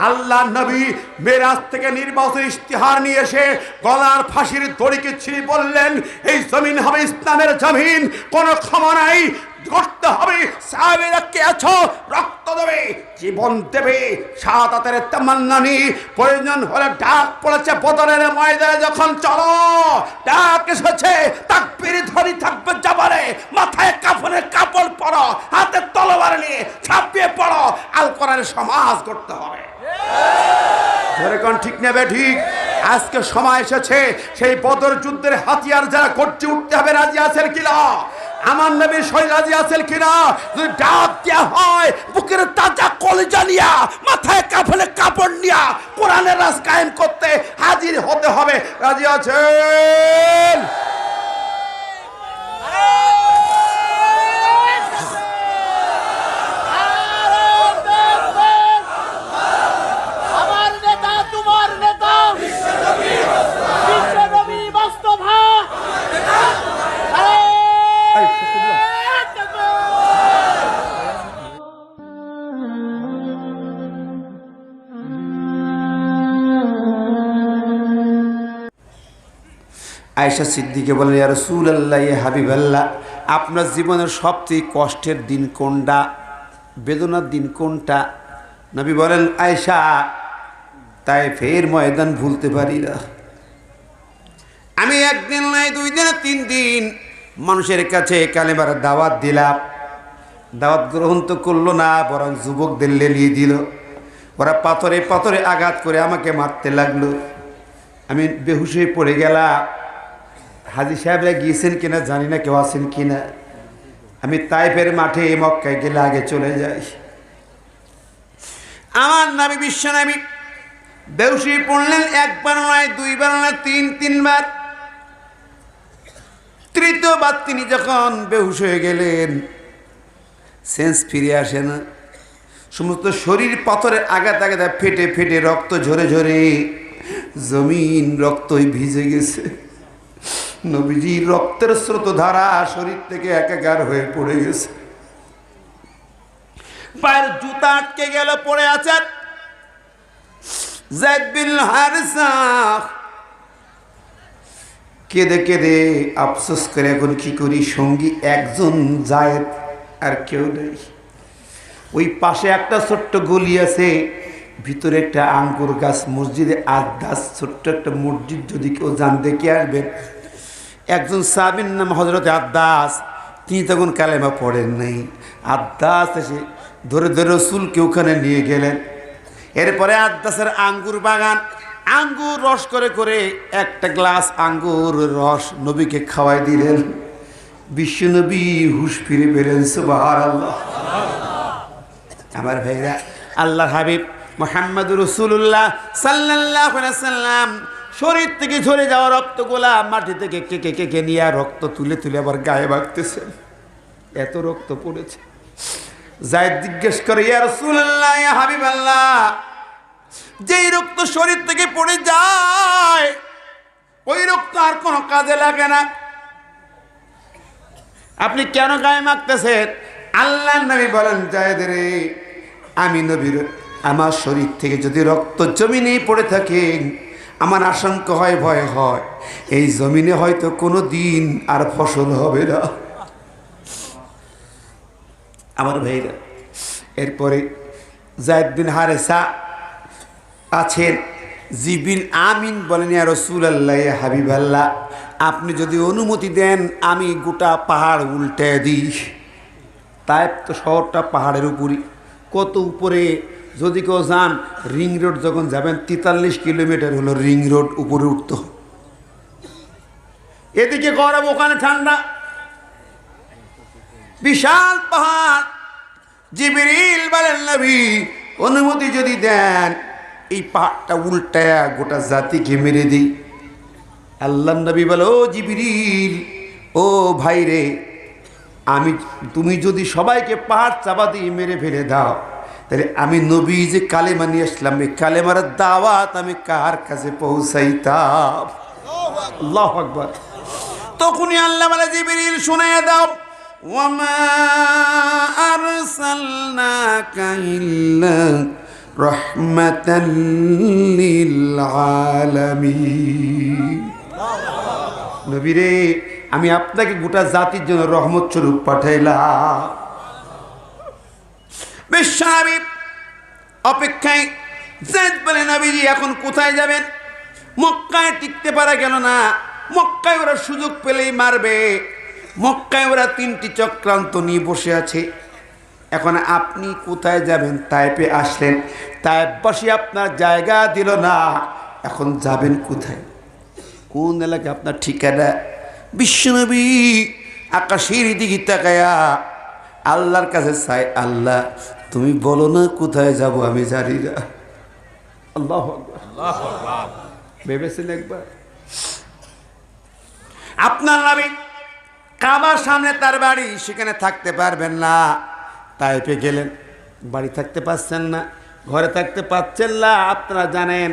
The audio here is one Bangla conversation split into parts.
আল্লাহ নবী মেরাজ থেকে নির্বাচন ইশতিহার নিয়ে এসে গলার ফাঁসির দড়িকে ছিঁড়ে বললেন, এই জমিন হবে ইসলামের জমিন, কোনো ক্ষমা নাই, করতে হবে। সাহাবীরা কে আছো, রক্ত দেবে, জীবন দেবে, শাহাদাতের তামান্না নিয়ে প্রয়োজন হলে ডাক পড়েছে বদরের ময়দানে, যখন চলো ডাক এসেছে, তাকবীর ধ্বনি থাকবে জবানে, মাথায় কাফনের কাপড় পরো, হাতে তলোয়ার নিয়ে ছাপিয়ে পড়ো, আল কোরআনের সমাজ করতে হবে। ধরে কোন ঠিক নেবে ঠিক? আজকে সময় এসেছে সেই বদর যুদ্ধের হাতিয়ার যারা করতে উঠতে হবে, রাজি আছেন কিনা? আমার নবীর সই রাজি আছেন কিনা? যদি ডাক দেওয়া হয়, বুকের তাজা কলিজা নিয়া, মাথায় কাফনের কাপড় নিয়া কোরআনের রাজ কায়েম করতে হাজির হতে হবে। রাজি আছেন? আয়েশা সিদ্দিকে বলেন, ইয়া রাসূলুল্লাহ, ইয়া হাবিবাল্লাহ, আপনার জীবনের সবচেয়ে কষ্টের দিন কোনটা, বেদনার দিন কোনটা? নবী বলেন, আয়েশা, তায়েফের ময়দান ভুলতে পারি না। আমি একদিন নয়, 2 দিন, 3 দিন মানুষের কাছে কালেমার দাওয়াত দিলাম, দাওয়াত গ্রহণ তো করলো না, বরং যুবকদের লেলিয়ে দিল। ওরা পাথরে পাথরে আঘাত করে আমাকে মারতে লাগলো। আমি বেহুশ হয়ে পড়ে গেলাম। হাজী সাহেবরা গিয়েছেন কিনা জানি না, কেউ আছেন কিনা। আমি তাইফের মাঠে মক্কায় গেলে আগে চলে যাই। আমার নবী বিশ্বনবী বেহুশ হয়ে পড়লেন, 1 বার নয়, 2 বার নয়, 3 বার। 3য় বার তিনি যখন বেহুশ হয়ে গেলেন, সেন্স ফিরে আসে না। সমস্ত শরীর পাথরে আঘাত আঘাত ফেটে ফেটে রক্ত ঝরে ঝরে জমিন রক্তই ভিজে গেছে। নবীজির রক্তের স্রোতধারা শরীর থেকে একাকার হয়ে পড়ে গেছে। পায়ের জুতা আটকে গেল, পড়ে আছেন। যায়েদ বিন হারিসা কেঁদে কেঁদে আফসোস করে, এখন কি করি, সঙ্গী একজন যায়েদ, আর কেউ নেই। ওই পাশে একটা ছোট্ট গলি আছে, ভিতরে একটা আঙ্গুর গাছ, মসজিদে আদাস, ছোট্ট একটা মসজিদ, যদি কেউ যান দেখে আসবেন। একজন সাহাবীর নাম হযরত আদাস, তিনি তখন কালেমা পড়েন নাই। আদাস এসে ধরে ধরে রাসূলকে ওখানে নিয়ে গেলেন। এরপরে আদাসের আঙ্গুর বাগান, আঙ্গুর রস করে করে একটা গ্লাস আঙ্গুর রস নবীকে খাওয়াই দিলেন। বিশ্বনবী হুঁশ ফিরে পেলেন। সুবহানাল্লাহ। আমার ভাইরা, আল্লাহর হাবিব মুহাম্মদুর রাসূলুল্লাহ সাল্লাল্লাহু আলাইহি ওয়াসাল্লাম শরীর থেকে ঝরে যাওয়া রক্তগুলা মাটি থেকে কেকে কেকে নিয়ে রক্ত তুলে তুলে আবার গায়ে মাখতেছেন। এত রক্ত পড়েছে। যায়েদ জিজ্ঞেস করে, ইয়া রাসূলুল্লাহ, ইয়া হাবিবাল্লাহ, যেই রক্ত শরীর থেকে পড়ে যায় ওই রক্ত আর কোনো কাজে লাগে না, আপনি কেন গায়ে মাখতেছেন? আল্লাহর নবী বলেন, যায়েদ রে, আমি নবীর আমার শরীর থেকে যদি রক্ত জমিনে পড়ে থাকে, আমার আশঙ্কা হয়, ভয় হয়, এই জমিনে হয়তো কোনো দিন আর ফসল হবে না। আমার ভাইরা, এরপরে যায়েদ বিন হারেসা আছেন। জিবিন আমিন বলেন, ইয়া রাসূলুল্লাহ, ইয়া হাবিবাল্লাহ, আপনি যদি অনুমতি দেন আমি গোটা পাহাড় উল্টে দিই। তাইফ তো শহরটা পাহাড়ের উপরই, কত উপরে। যদি কেউ যান, রিং রোড যখন যাবেন, 43 কিলোমিটার হলো রিং রোড, উপরে উঠত। এদিকে গরম, ওখানে ঠান্ডা, বিশাল পাহাড়। জিবরিল বলেন, নবী অনুমতি যদি দেন এই পাহাড়টা উল্টায়া গোটা জাতিকে মেরে দিই। আল্লাহর নবী বলে, ও জিবরিল, ও ভাই রে, তুমি যদি সবাইকে পাহাড় চাপা দিয়ে মেরে ফেলে দাও, তাহলে আমি নবী যে কালেমা নিয়ে আসলাম, এই কালেমার দাওয়াত আমি কার কাছে পৌঁছাইতাম? আল্লাহু আকবার। তখনই আল্লাহ বলে, জিবরিল শুনিয়ে দাও, ওয়ামা আরসালনাকা ইল্লা রাহমাতাল লিল আলামিন। নবী রে, আমি আপনাকে গোটা জাতির জন্য রহমত স্বরূপ পাঠাইলাম। বিশ্বনবী অপেক্ষায় যায়েদ বলে, নবীজি এখন কোথায় যাবেন? মক্কায় টিকতে পারা গেল না, মক্কায় ওরা সুযোগ পেলেই মারবে। মক্কায় ওরা 3টি চক্রান্ত নিয়ে বসে আছে। এখন আপনি কোথায় যাবেন? তায়েফে আসলেন, তায়েফবাসী আপনার জায়গা দিল না, এখন যাবেন কোথায়? কোন এলাকায় আপনার ঠিকানা? বিশ্বনবী আকাশের দিকে তাকায়া আল্লাহর কাছে চাই, আল্লাহ তুমি বলো না কোথায় যাব, আমি জানি না। আল্লাহু আকবার। ভেবেছেন একবার? আপনার নবী কাবার সামনে তার বাড়ি, সেখানে থাকতে পারবেন না। তায়েফে গেলেন, বাড়ি থাকতে পারছেন না, ঘরে থাকতে পারছেন না। আপনারা জানেন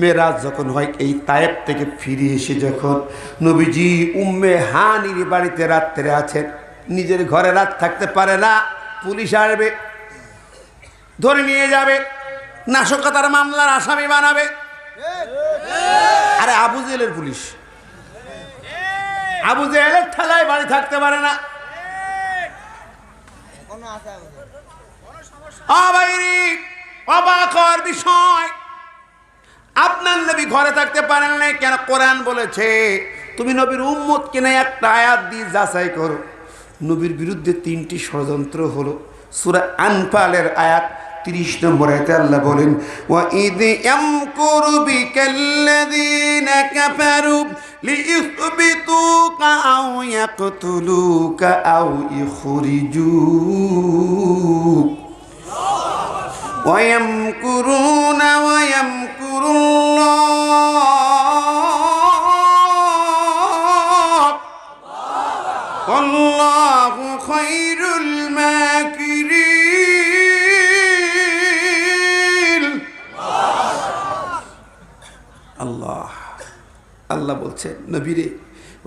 মেরাজ যখন হয়, এই তায়েফ থেকে ফিরে এসে যখন নবীজি উম্মে হানির বাড়িতে রাত্রে আছেন, নিজের ঘরে রাত থাকতে পারে না। পুলিশ আসবে, ধরে নিয়ে যাবে, নাশকতার মামলার আসামি বানাবে। আরে আবু জেহেলের পুলিশ, আবু জেহেলের ঠেলায় বাড়ি থাকতে পারে না। অবাক হওয়ার বিষয়, আপনার নবী ঘরে থাকতে পারেন না কেন? কোরআন বলেছে তুমি নবীর উম্মত কিনা একটা আয়াত দিয়ে যাচাই করো। নবীর বিরুদ্ধে 3টি ষড়যন্ত্র হলো। সূরা আনফালের আয়াত 30 নম্বর আয়াতে আল্লাহ বলেন, ওয়া ইদ ইয়ামকুরু বিকাল্লাযীনা কাফারু লিইউসবিতুকা আও ইয়াকতুলুকা আও ইখরিজুক ওয়া ইয়ামকুরুনা ওয়া ইয়ামকুরুল্লাহ আল্লাহু খায়রুল মাকিরিন। আল্লাহ আল্লাহ বলছেন, নবীরে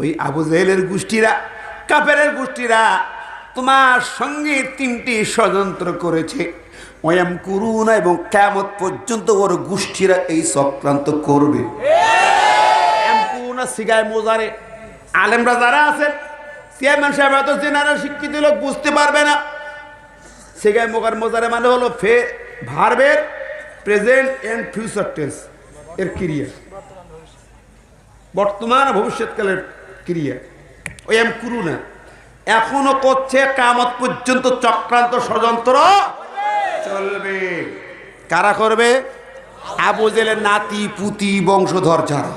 ওই আবু জেহেলের গোষ্ঠীরা, কাফেরের গোষ্ঠীরা তোমার সঙ্গে 3টি ষড়যন্ত্র করেছে। ওয়াম কুরুনা, এবং কিয়ামত পর্যন্ত ওর গোষ্ঠীরা এই চক্রান্ত করবে। ওয়াম কুরুনা সিগায় মোজারে, আলেমরা যারা আছেন, চেয়ারম্যান সাহেব এত জেনারেল শিক্ষিত লোক বুঝতে পারবে না। সিগায় মোজারে মানে হলো ভার্বের প্রেজেন্ট এন্ড ফিউচার টেন্স এর ক্রিয়া, বর্তমান ভবিষ্যৎকালের ক্রিয়া। ওয়াম কুরুনা এখনো করছে, কিয়ামত পর্যন্ত চক্রান্ত ষড়যন্ত্র চলবে। কারা করবে? আবু জেহেলের নাতি পুতি বংশধর যারা।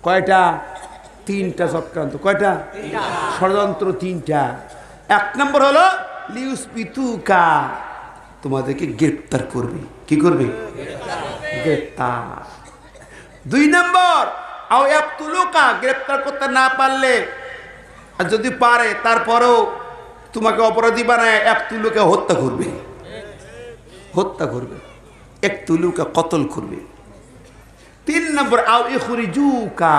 কয়টা? 3টা চক্রান্ত। কয়টা? ষড়যন্ত্র 3টা। 1 নম্বর হলো লিউসবিতুকা, তোমাদেরকে গ্রেফতার করবে। কি করবে? গ্রেফতার। 2 নম্বর আও ইয়াকতুলুকা, গ্রেফতার করতে না পারলে, আর যদি পারে তারপরেও তোমাকে অপরাধী বানায় ইয়াকতুলুকা হত্যা করবে। হত্যা করবে, ইয়াকতুলুকা কতল করবে। 3 নম্বর আও ইখরিজুকা,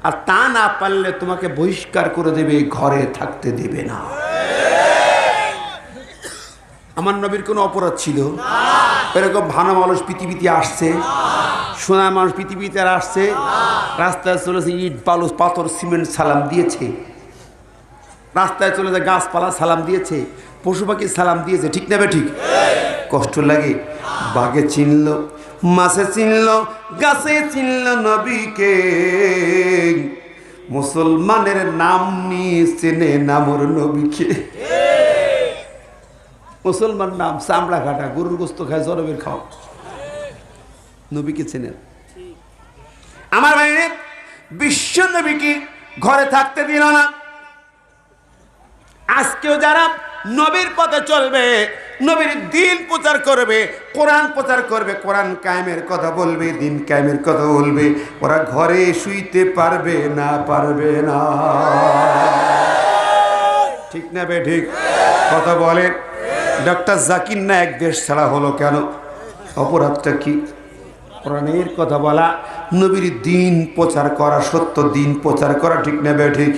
আর তা না পারলে তোমাকে বহিষ্কার করে দেবে, ঘরে থাকতে দেবে না। আমার নবীর কোনো অপরাধ ছিল? এরকম ভালো মানুষ পৃথিবীতে আসছে, সোনা মানুষ পৃথিবীতে আসছে, রাস্তায় চলেছে, ইট বালু পাথর সিমেন্ট সালাম দিয়েছে, রাস্তায় চলে যায় গাছপালা সালাম দিয়েছে, পশু পাখি সালাম দিয়েছে, ঠিক না? ঠিক। কষ্ট লাগে। বাঘে চিনল, মাছে চিনল, গাছে চিনল নবীকে, মুসলমানের নাম নিয়ে চেনে নামর নবীকে। মুসলমান নাম চামড়া কাটা, গরুর গোস্ত খায়, জরবের খাও, নবীকে চেনেন। আমার ভাইরে, বিশ্ব নবীকে ঘরে থাকতে দিল না। আজকেও যারা নবীর পথে চলবে, নবীর দিন প্রচার করবে, কোরআন প্রচার করবে, কোরআন কায়েমের কথা বলবে, দিন কায়েমের কথা বলবে, ওরা ঘরে শুইতে পারবে না, পারবে না। ঠিক না বে ঠিক? কথা বলে। ডক্টর জাকির নায়েক দেশ ছাড়া হলো কেন? অপরাধটা কি? কোরআনের কথা বলা, নবীর দিন প্রচার করা, সত্য দিন প্রচার করা, ঠিক না বে ঠিক?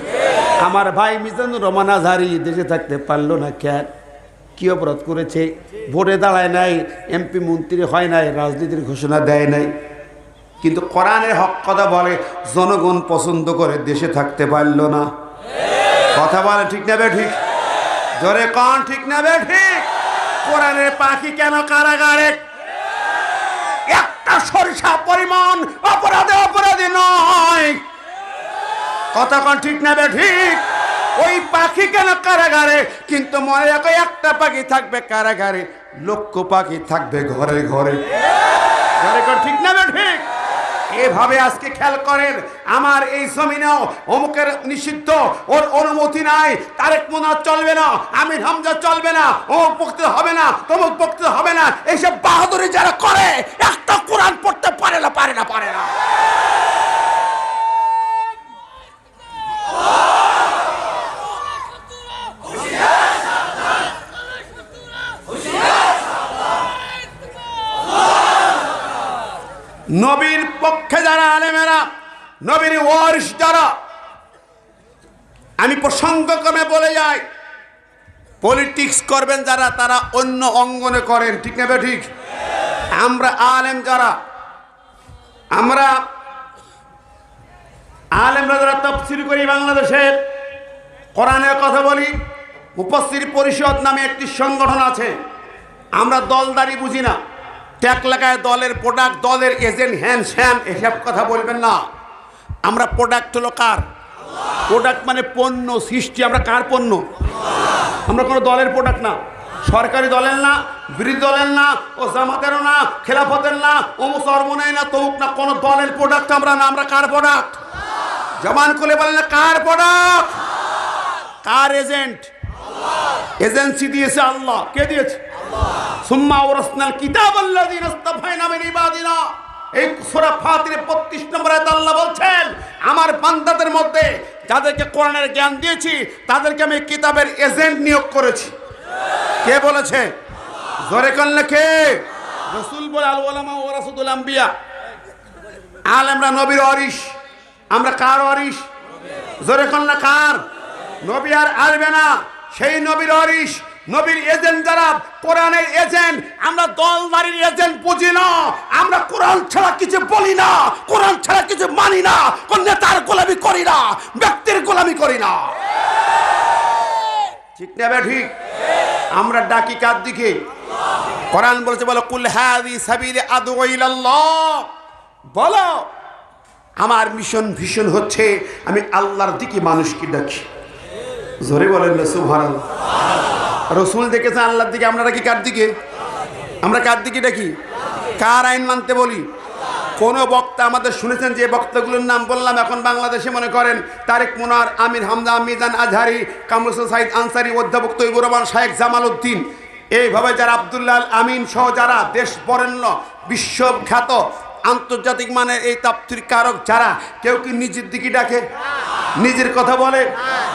আমার ভাই মিজানুর রহমান আজহারি দেশে থাকতে পারলো না কেন? কি অপরাধ করেছে? ভোটে দাঁড়ায় নাই, এমপি মন্ত্রী হয় নাই, রাজনীতির ঘোষণা দেয় নাই, কিন্তু কোরআনের হক কথা বলে, জনগণ পছন্দ করে, দেশে থাকতে পারল না। কথা বলে ঠিক না বে ঠিক? জোরে কোন ঠিক না বে ঠিক? কোরআনের পাখি কেন কারাগারে? একটা সরিষা পরিমাণ অপরাধী নয়। কথা কোন ঠিক না বে ঠিক? ওই পাখি কেন কারাগারে? কিন্তু মনে রাখো, একটা পাখি থাকবে কারাগারে, লক্ষ পাখি থাকবে ঘরে ঘরে। ঠিক না বে ঠিক? এভাবে আজকে খেয়াল করেন, আমার এই জমিনেও অমুকের নিষিদ্ধ, ওর অনুমতি নাই, তারেক মুনার চলবে না, আমির হামজা চলবে না, অমুক বক্তৃতা হবে না, তমুক বক্তৃতা হবে না, এইসব বাহাদুরি যারা করে, একটা কোরআন পড়তে পারে না। নবীর পক্ষে যারা আলেমেরা, নবীর ওয়ারিস যারা, আমি প্রসঙ্গক্রমে বলে যাই, পলিটিক্স করবেন যারা, তারা অন্য অঙ্গনে করেন। ঠিক না ঠিক? আমরা আলেম যারা, আমরা আলেমরা যারা তাফসীর করি, বাংলাদেশে কোরআনের কথা বলি, মুফাসসির পরিষদ নামে একটি সংগঠন আছে। আমরা দলদারি বুঝি না, ট্যাগ লাগায় দলের প্রোডাক্ট, দলের এজেন্ট, হ্যান স্যান, এসব কথা বলবেন না। আমরা প্রোডাক্ট হলো কার? প্রোডাক্ট মানে পণ্য, সৃষ্টি। আমরা কার পণ্য? আমরা কোনো দলের প্রোডাক্ট না, সরকারি দলের না, বিরোধী দলের না, ও জামাতেরও না, খেলাফতের না, অমুক চরমনাই না, তমুক না, কোনো দলের প্রোডাক্ট আমরা না। আমরা কার প্রোডাক্ট? জবান খুলে বলেন না, কার প্রোডাক্ট? কার এজেন্ট? এজেন্সি দিয়েছে আল্লাহ। কে দিয়েছে? সুম্মা ওরাসনাল কিতাবাল্লাযীনা ইসতাফাইনা মিন ইবাদিনা। এই সূরা ফাতিরে 32 নম্বর আয়াতে আল্লাহ বলছেন, আমার বান্দাদের মধ্যে যাদেরকে কোরআনের জ্ঞান দিয়েছি, তাদেরকে আমি কিতাবের এজেন্ট নিয়োগ করেছি। কে বলেছে? জোরে করলে কে? রাসূল বলে, আল উলামা ওয়ারাসাতুল আম্বিয়া। আলেমরা নবীর ওয়ারিস। আমরা কার ওয়ারিস? জোরে করলে কার? নবী আর আসবে না, সেই নবীর ওয়ারিস, নবীর এজেন্ট যারা, কোরআনের এজেন্ট। আমরা দলদারির এজেন্ট বুঝি না। আমরা কোরআন ছাড়া কিছু বলি না, কোরআন ছাড়া কিছু মানি না, কোন নেতার গোলামি করি না, ব্যক্তির গোলামি করি না। ঠিক না ঠিক? আমরা ডাকি কার দিকে? কোরআন বলেছে, বলো কুল হাযি সাবিলি আদউ ইলাল্লাহ। বলো, আমার মিশন ভিশন হচ্ছে আমি আল্লাহর দিকে মানুষকে ডাকি। জোরে বলেন না সুবহানাল্লাহ। রসুল দেখেছে আল্লাহর দিকে, আমরা ডাকি কার দিকে? আমরা কার দিকে ডাকি? কার আইন মানতে বলি? কোন বক্তা আমাদের শুনেছেন? যে বক্তাগুলোর নাম বললাম এখন বাংলাদেশে, মনে করেন তারেক মুনার, আমির হামজা, মিজান আজহারি, কামরুল সাইদ আনসারি, অধ্যাপক তৈবুর রহমান, শায়েখ জামাল উদ্দিন, এইভাবে যারা, আব্দুল্লাহ আল আমিন সহ যারা দেশ বরেণ্য, বিশ্বখ্যাত, আন্তর্জাতিক মানের এই তাফসীর কারক যারা, কেউ কি নিজের দিকে ডাকে? নিজের কথা বলে?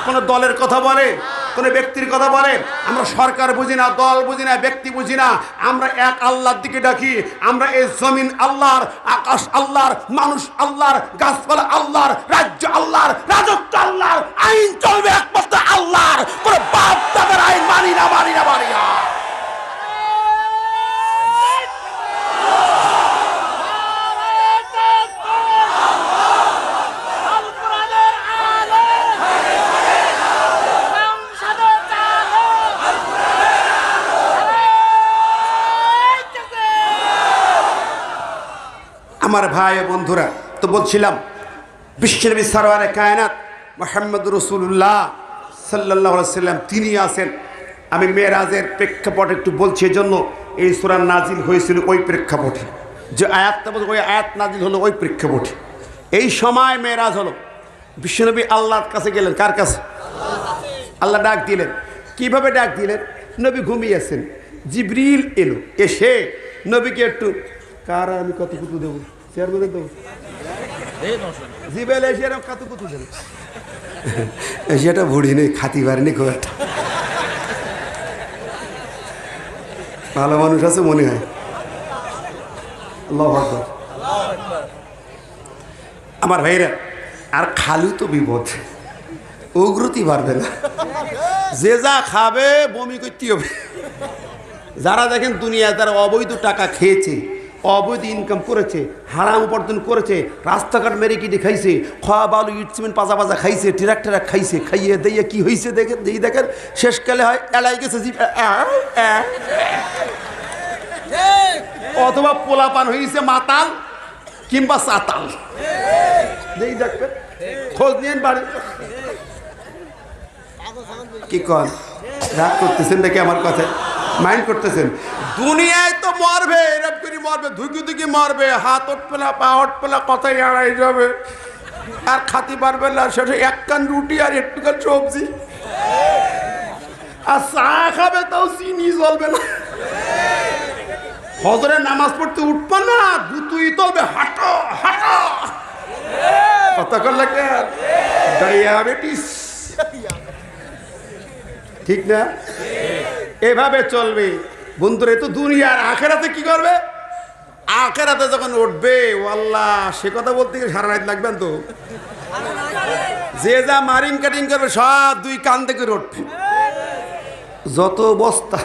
কোনো দলের কথা বলে? কোনো ব্যক্তির কথা বলে? আমরা সরকার বুঝি না, দল বুঝি না, ব্যক্তি বুঝি না। আমরা এক আল্লাহর দিকে ডাকি। আমরা এই জমিন আল্লাহর, আকাশ আল্লাহর, মানুষ আল্লাহর, গাছপালা আল্লাহর, রাজ্য আল্লাহর, রাজত্ব আল্লাহর, আইন চলবে একমাত্র আল্লাহর। কোনো বাপ দাদার আইন মানি না। আমার ভাই বন্ধুরা, তো বলছিলাম বিশ্বনবী সরওয়ারে কায়নাত মুহাম্মদ রাসূলুল্লাহ সাল্লাল্লাহু আলাইহি সাল্লাম তিনি আছেন। আমি মেরাজের প্রেক্ষাপট একটু বলছি, এজন্য এই সূরা নাজিল হয়েছিল ওই প্রেক্ষাপটে, যে আয়াতটা বলছে ওই আয়াত নাজিল হলো ওই প্রেক্ষাপটে। এই সময় মেরাজ হলো, বিশ্বনবী আল্লাহর কাছে গেলেন। কার কাছে? আল্লাহ ডাক দিলেন। কিভাবে ডাক দিলেন? নবী ঘুমিয়েছেন, জিবরিল এলো, এসে নবীকে একটু, কার আমি কত কুতু দেবো, শেয়ার করে দেবো, জিবেল এসে এরকম কত কুতু দেবো, সেটা ভুড়ি নেই, খাতি পারেনি খুব একটা। ভালো মানুষ আছে মনে হয়। আল্লাহু আকবার। আমার ভাইরা, আর খালু তো বিপদ, উগ্রতি পারবে না, যে যা খাবে বমি করতে হবে। যারা দেখেন দুনিয়ায় তারা অবৈধ টাকা খেয়েছে, অবৈধ ইনকাম করেছে, হারাম উপার্জন করেছে, রাস্তাঘাট মেরে কেটে খাইছে, খাওয়া বালু ইট সিমেন্ট পাজা পাজা খাইছে, ট্রাক ট্রাক খাইছে, খাইয়ে দিয়ে কি হয়েছে দেখেন, দেখেন শেষকালে হয় এলাই গেছে জিভ, অথবা পোলাপান হয়েছে মাতাল কিংবা চাতাল। দেখবেন খোঁজ নিয়েন বাড়ি। কি কন রাগ করতেছেন নাকি আমার কথা মাইন্ড করতেছেন? দুনিয়ায় তো মরবে, এরকম করে মরবে, ধুকি ধুকি মরবে, হাত ওঠপেলা পা ওঠপেলা কথাই এড়াই যাবে, আর খাতে পারবে না। সেটা এক কান রুটি আর একটুখান সবজি, আর চা খাবে তাও চিনি চলবে না। হজরে নামাজ পড়তে উঠবা না, দুতুই চলবে, হাঁটো হাঁটো কথা কর লাগে ডায়াবেটিস, ঠিক না? এভাবে চলবে বন্ধুরা। তো দুনিয়ার আখেরাতে কি করবে? আখেরাতে যখন উঠবে আল্লাহ, সে কথা বলতে গিয়ে সারা রাত লাগবেন তো। যে যা মারিং কাটিং করবে সব দুই কান থেকে উঠবে, যত বস্তা।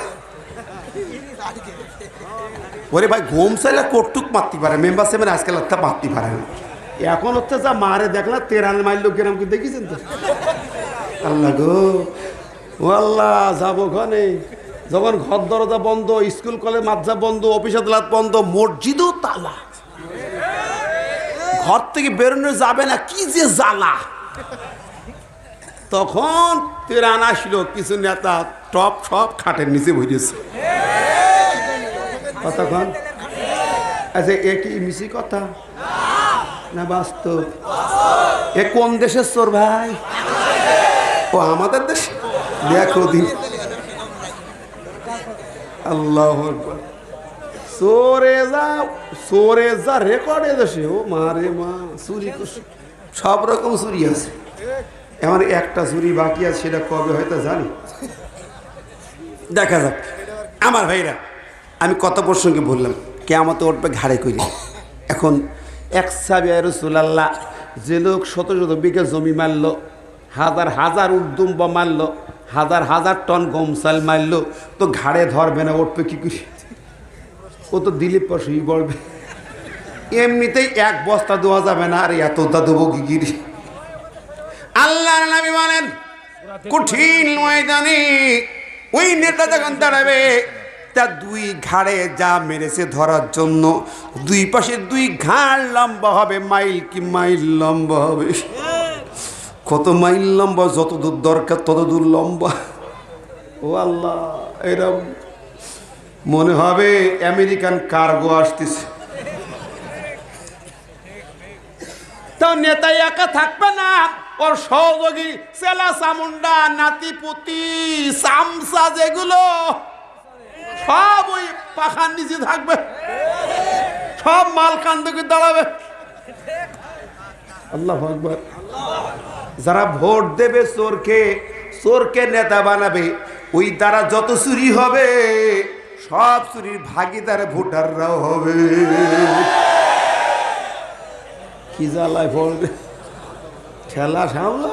ওরে ভাই ঘুম চাইলে কটুক মারতে পারে, মেম্বার সেভেন আজকাল একটা মারতে পারে না। এখন হচ্ছে যা মারে দেখলা তেরান মাইল গ্রাম কি দেখেছেন তো? আল্লাহ গো ও আল্লাহ, যাবো ঘনে যখন ঘর দরজা বন্ধ, স্কুল কলেজ মাদ্রাসা বন্ধ, অফিস আদালত বন্ধ, মসজিদও তালা, ঘর থেকে বেরোনো যাবে না, কি যে জ্বালা। তখন তেরান আসলো, কিছু নেতা টপ সব খাটের নিচে বসেছে। কতক্ষণ? আচ্ছা এ কি মিছি কথা না বাস্তব? এ কোন দেশের চোর ভাই? ও আমাদের দেশ। দেখো দিন আল্লাহ চোরে যা রেকর্ড এদেশে, ও মা রে মা, চুরি সব রকম চুরি আছে। এমন একটা চুরি বাকি আছে, সেটা কবে হয়তো জানি, দেখা যাক। আমার ভাইরা, আমি কত প্রসঙ্গে বললাম কেয়ামত উঠবে ঘাড়ে করে। এখন এক সাহাবী রাসূলুল্লাহ, যে লোক শত শত বিঘা জমি মারল, হাজার হাজার উদ্দুম্বা মারল, হাজার হাজার টন গম চাল মারল, তো ঘাড়ে ধরবে না, উঠবে কি করে? ও তো দিলীপ পাশেই পড়বে। এমনিতেই এক বস্তা দেওয়া যাবে না, আর এতটা দেবো কি গিরি? আল্লাহর নবী বলেন কঠিন ময়দানে ওই নেতা যখন দাঁড়াবে, তার দুই ঘাড়ে যা মেরেছে ধরার জন্য, দুই পাশে দুই ঘাড় লম্বা হবে, মাইল কি মাইল লম্বা হবে। কত মাইল লম্বা? যত দূর দরকার তত দূর লম্বা। ও আল্লাহ, এরম মনে হবে আমেরিকান কার্গো আসতেছে। তাও নেতা একা থাকবে না, ওর সহযোগী চেলা চামুন্ডা নাতিপুতি চামচা যেগুলো সব ওই পাখার নিচে থাকবে, সব মাল কান্দকে দাঁড়াবে। আল্লাহু আকবার। যারা ভোট দেবে চোরকে, চোরকে নেতা বানাবে, ওই দ্বারা যত চুরি হবে সব চুরির ভাগিদার ভোটাররাও হবে। কি জ্বালায় পড়বে, খেলা সামলা।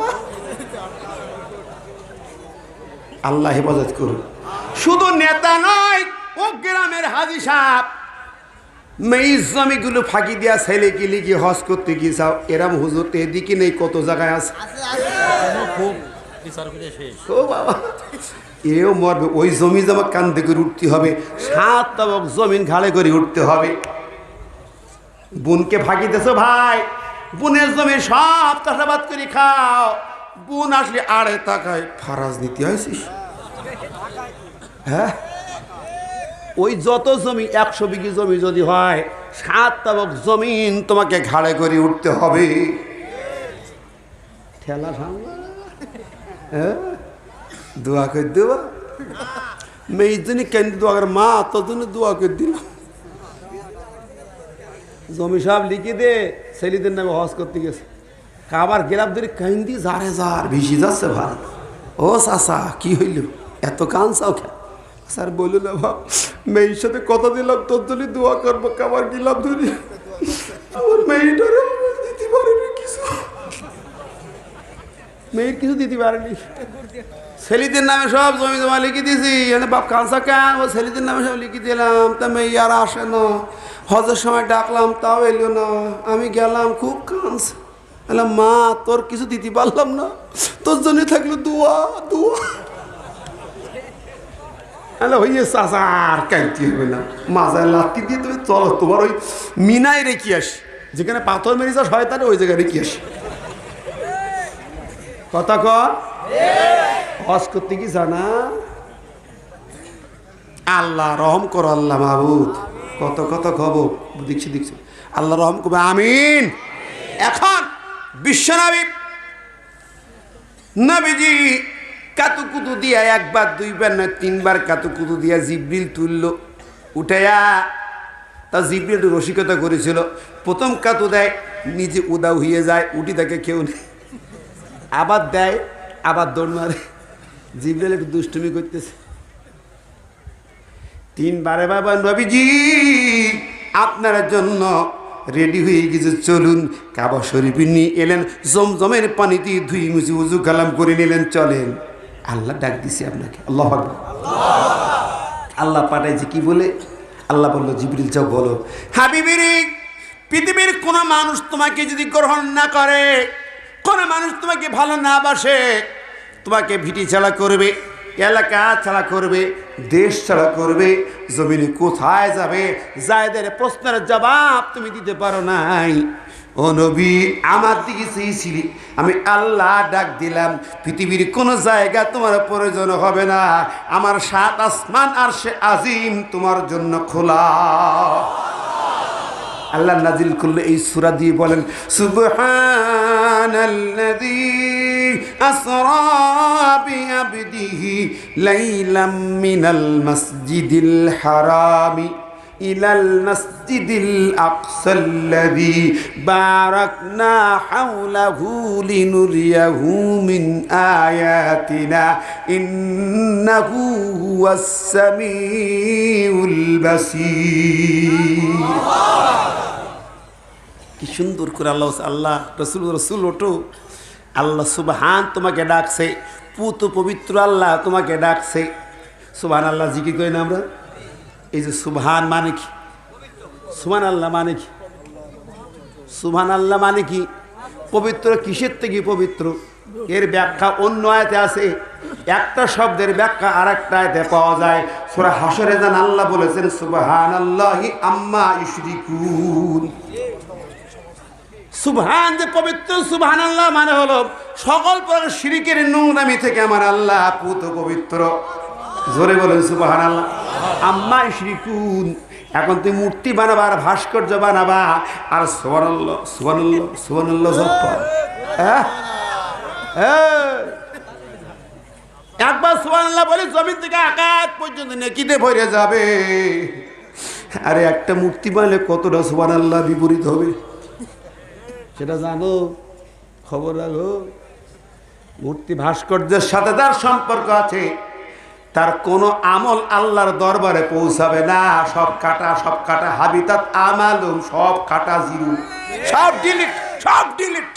আল্লাহ হেফাজত করুন। শুধু নেতা নয়, ও গ্রামের হাজি সাহেব, মেয়ে জমিগুলো ফাঁকি দিয়া ছেলে কি লিখি হজ করতে গিয়েছাও, এরাম হুজুর তো এদিকে নেই, কত জায়গায় আছে। ও বাবা, এও মরবে। ওই জমি জমা কান্দে করে উঠতে হবে, 7 তবক জমিন ঘাড়ে করে উঠতে হবে। বোনকে ফাঁকি দেছো ভাই, বোনের জমি সব চাষাবাদ করে খাও, বোন আসলে আড়ে টাকায় ফারাজ নীতি হয়েছিস। হ্যাঁ, ওই যত জমি 100 বিঘি জমি যদি হয়, 7 তবক জমিন তোমাকে ঘাড়ে করে উঠতে হবে। ঠেলা সামলা। হ্যাঁ, দোয়া করে দেবা মেয়ের জন্য কেন দোয়া করে? মা তোর জন্য দোয়া করে দিলাম। জমি সব লিখে দে, ছেলেদের নামে হজ করতে গেছে, খাবার গেলাম ধরে কান্দি যারে যার ভিসি যাচ্ছে ভাই। ও চাচা কি হইল, এত কান চাও খেয়ে? স্যার বলল না ভাব, মেয়ের সাথে কথা দিলাম তোর জন্য দোয়া করবো, খাবার গেলাম ধরে আমার মেয়েটারে দিতে পারে না কিছু। মেয়ের কিছু দিতে পারেনি। ছেলেদের নামে সব জমি জমা লিখে দিয়েছি, বাপ কাঁচা কেন ও ছেলেদের নামে সব লিখে দিলাম, তা মেয়ে আর আসে না। হজের সময় ডাকলাম তাও এলো না, আমি গেলাম খুব কাঁদছে। বললাম মা তোর কিছু দিতে পারলাম না, তোর জন্য থাকলো দোয়া দোয়া। হইয়ে চাচা আর কাঁদতে হবে না, মাজায় লাত্তি দিয়ে তুমি চলো, তোমার ওই মিনায় রেখে আসি, যেখানে পাথর মেরেছে শয়তানে ওই জায়গায় রেখে আসি। কথা কর হজ করতে কি জানা? আল্লাহ রহম করো, আল্লাহ মাহবুদ কত কত খবর দেখছি আল্লাহ রহম করবে, আমিন। এখন বিশ্বনবী নবীজি কাতুকুতু দিয়া একবার দুইবার না তিনবার কাতুকুতু দিয়া জিবরিল তুলল উঠাইয়া। তা জিবরিল একটু রসিকতা করেছিল, প্রথম কাতু দেয় নিজে উদাও হয়ে যায়, উঠি তাকে কেউ নেই, আবার দেয় আবার দৌড় মারে। জিবরিল একটু দুষ্টুমি করতেছে। তিনবারে বাবা নবীজি আপনার জন্য রেডি হয়ে গেছে, চলুন। কাবা শরীফে নিয়ে এলেন, জমজমের পানি দিয়ে ধুই মুছি উজু কালাম করে নিলেন, চলেন। আল্লাহ ডাক দিছে আপনাকে, আল্লাহ আকবার। আল্লাহ পাঠাইছে কি বলে? আল্লাহ বললো জিবরিল যাও বলো হাবিবিরি, পৃথিবীর কোন মানুষ তোমাকে যদি গ্রহণ না করে, কোন মানুষ তোমাকে ভালো না বাসে, তোমাকে ভিটি ছাড়া করবে, এলাকা ছাড়া করবে, দেশ ছাড়া করবে, জমিনে কোথায় যাবে? জায়দের প্রশ্নের জবাব তুমি দিতে পারো নাই। ও নবী আমার দিকে চেয়েছিলি, আমি আল্লাহ ডাক দিলাম, পৃথিবীর কোনো জায়গা তোমার প্রয়োজন হবে না, আমার ৭ আসমান আর সে আজিম তোমার জন্য খোলা। আল্লাহ নাজিল করলে এই সূরা দিয়ে বলেন সুবহানাল্লাযী আসরা বিআবদিহি লাইলাম মিনাল মাসজিদিল হারামি ইলাল মাসজিদিল আকসাল্লাযী বারাকনা হাওলাহু লিনুরিয়াহু মিন আয়াতিনা ইন্নাহু হুয়াস সামিউল বাসীর। কি সুন্দর করে আল্লাহ আল্লাহ রসুল ওঠো, আল্লাহ সুবহান তোমাকে ডাকছে, পুত পবিত্র আল্লাহ তোমাকে ডাকছে। সুবহান আল্লাহ জিকির করি না আমরা? এই যে সুবহান মানে কি? সুবহান আল্লাহ মানে কি? সুবহান আল্লাহ মানে কি? পবিত্র কিসের থেকে পবিত্র? এর ব্যাখ্যা অন্য আয়াতে আছে, একটা শব্দের ব্যাখ্যা আর একটা আয়াতে পাওয়া যায়। সূরা হাশরে যান আল্লাহ বলেছেন সুবহানাল্লাহি আম্মা ইউশরিকুন। সুবহান যে পবিত্র, সুবহান আল্লাহ মানে হলো সকল প্রকার শিরকের নোংরামি থেকে আমার আল্লাহ পুত পবিত্র। জোরে বলেন সুবহান আল্লাহ। আম্মা ইউশরিকুন, এখন তুই মূর্তি বানাবা আর ভাস্কর্য বানাবা আর সুবহানাল্লাহ সুবহানাল্লাহ সুবহানাল্লাহ জপ। হ্যাঁ একবার সুবহানাল্লাহ বলে জমিন থেকে আকাশ পর্যন্ত নেকিতে ভরে যাবে। আরে একটা মূর্তি বানালে কতটা সুবহানাল্লাহ বিপরীত হবে সেটা জানো? খবর রাখো। মূর্তি ভাস্কর্যের সাথে তার সম্পর্ক আছে, তার কোনো আমল আল্লাহর দরবারে পৌঁছাবে না। সব কাটা হাবিতাত আমালুম, সব কাটা জিরো, সব ডিলিট, সব ডিলিট।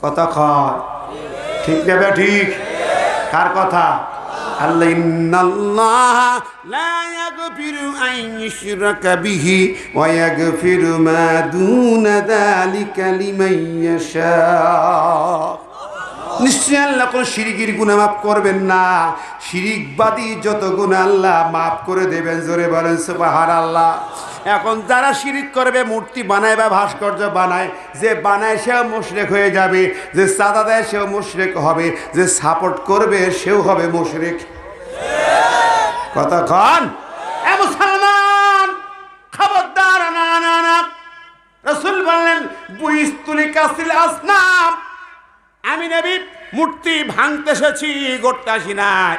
কথা কয় ঠিক নেবে? ঠিক কার কথা? আল্লাহ ইন্নাল্লাহ লা ইয়াগফিরু আন ইউশরাকা বিহি ওয়া ইয়াগফিরু মা দুনা যালিকা লিমান ইয়াশা। নিশ্চয় আল্লাহ কোন শিরকের গুনাহ মাফ করবেন না, শিরিকবাদী যত গুনাহ আল্লাহ মাফ করে দেবেন। জোরে বলেন সুবহানাল্লাহ। এখন যারা শিরিক করবে, মূর্তি বানায় বা ভাস্কর্য বানায়, যে বানায় সেও মুশরিক হয়ে যাবে, যে চাঁদা দেয় সেও মুশরিক হবে, যে সাপোর্ট করবে সেও হবে মুশরিক। কথা কন এ মুসলমান, খবরদার। না রাসূল বললেন বুইস্তুলি কাসিল আসনাম, আমি নবী মূর্তি ভাঙতে এসেছি, গড়তে আসি নাই।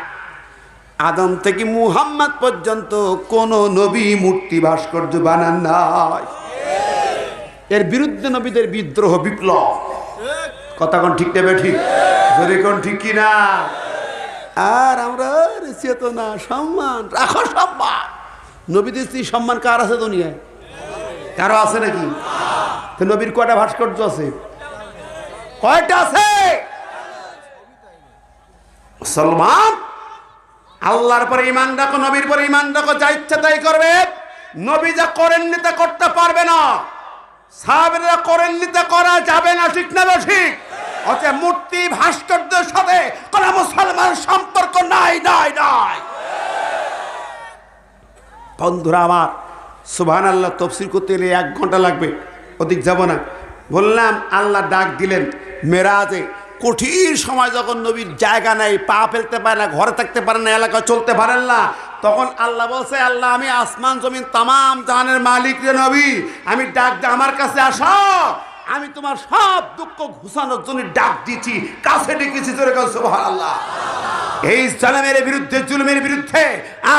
আদম থেকে মুহাম্মদ পর্যন্ত কোন নবী মূর্তি ভাস্কর্য বানান নাই। এর বিরুদ্ধে নবীদের বিদ্রোহ, বিপ্লব। কথা কোন ঠিক নেবে? ঠিক জোরে কোন ঠিক কিনা? আর আমরা চেতনা, সম্মান রাখো, সম্মান। নবীদের সম্মান কার আছে দুনিয়ায়? কারো আছে নাকি? তো নবীর কয়টা ভাস্কর্য আছে? কয়টা আছে? মুসলমান, আল্লাহর পরে ঈমান রাখো, নবীর পরে ঈমান রাখো, যা ইচ্ছা তাই করবে। নবী যা করেননি তা করতে পারবে না, সাহাবীরা করেননি তা করা যাবে না, ঠিক না ঠিক? অতএব মূর্তি ভাস্কর্যের সাথে কোন মুসলমান সম্পর্ক নাই নাই নাই। বন্ধুরা আমার, সুবহানাল্লাহ, তাফসীর করতে গেলে 1 ঘন্টা লাগবে, অধিক যাব না। বললাম আল্লাহ ডাক দিলেন মেরাজে, কঠিন সময় যখন নবীর জায়গা নাই, পা ফেলতে পারে না, ঘরে থাকতে পারে না, এলাকা চলতে পারেন না, তখন আল্লাহ বলছে, আল্লাহ আমি আসমান জমিন তামাম জাহানের মালিক রে নবী, আমি ডাক দে, আমার কাছে আসো, আমি তোমার সব দুঃখ ঘুষানোর জন্য ডাক দিচ্ছি, কাছে ডেকেছি। জোরে বল সুবহানাল্লাহ। এই জালেমের বিরুদ্ধে, জুলুমের বিরুদ্ধে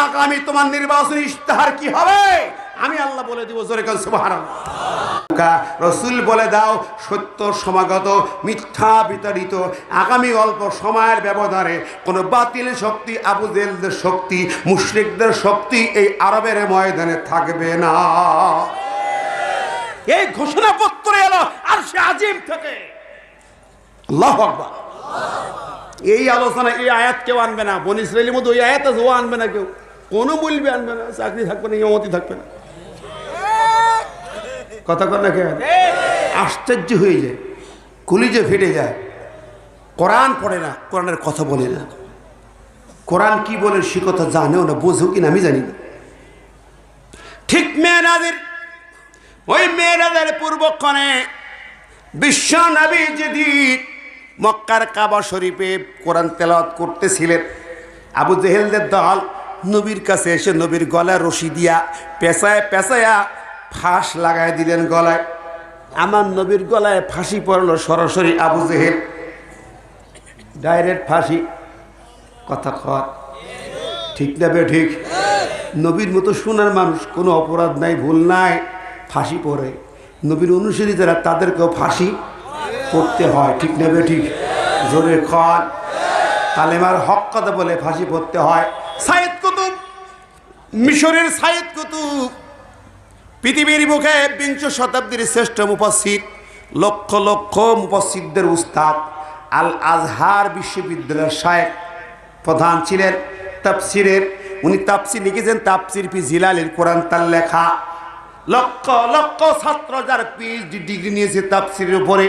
আগামী তোমার নির্বাচনী ইশতেহার কি হবে আমি আল্লাহ বলে দিব। জোরে বল সুবহানাল্লাহ। রসুল বলে দাও, সত্য সমাগত, মিথ্যা বিতাড়িত, আগামী অল্প সময়ের ব্যবধানে কোনো বাতিল শক্তি, আবু জেহেলদের শক্তি, মুশরিকদের শক্তি এই আরবের ময়দানে থাকবে না। এই ঘোষণাপত্র এলো আরশে আজিম থেকে। আল্লাহু আকবার। এই আলোচনা, এই আয়াত কেউ আনবে না। বনী ইসরাইলের মধ্যে ওই আয়াত আছে, ও আনবে না কেউ, কোনো মূল্যে আনবে না, চাকরি থাকবে না, ইমামতি থাকবে না। কথা কর না কেন? আশ্চর্য হয়ে যায়, কলিজে ফেটে যায়। কোরআন পড়ে না, কোরআনের কথা বলে না, কোরআন কি বলে সে কথা জানেও না, বোঝেও কিনা আমি জানি না। ঠিক মেরাজের, ওই মেরাজের পূর্বক্ষণে বিশ্ব নবী যেদিন মক্কার কাবা শরীফে কোরআন তেলাওয়াত করতেছিলেন, আবু জেহেলদের দল নবীর কাছে এসে নবীর গলায় রশি দিয়া পেঁচায় পেঁচায়া ফাঁস লাগাই দিলেন গলায়। আমার নবীর গলায় ফাঁসি পড়লো সরাসরি আবু জেহেল, ডাইরেক্ট ফাঁসি। কথা কর ঠিক না বে ঠিক? নবীর মতো সোনার মানুষ, কোনো অপরাধ নাই, ভুল নাই, ফাঁসি পড়ে। নবীর অনুসারী যারা, তাদেরকেও ফাঁসি পড়তে হয়, ঠিক না বে ঠিক? জোরে কর। কালেমার হক কথা বলে ফাঁসি পড়তে হয়। সাইয়েদ কুতুব, মিশরের সাইয়েদ কুতুব, পৃথিবীর বুকে 20 শতাব্দীর শ্রেষ্ঠ মুফাসসির, লক্ষ লক্ষ মুফাসসিরদের উস্তাদ, আল আজহার বিশ্ববিদ্যালয়ের শায়েখ প্রধান ছিলেন তাফসিরের। উনি তাফসির লিখেছেন, তাফসির ফি জিলালিল কোরআন, তার লেখা। লক্ষ লক্ষ ছাত্র যার পিএইচডি ডিগ্রি নিয়েছে তাফসিরের উপরে,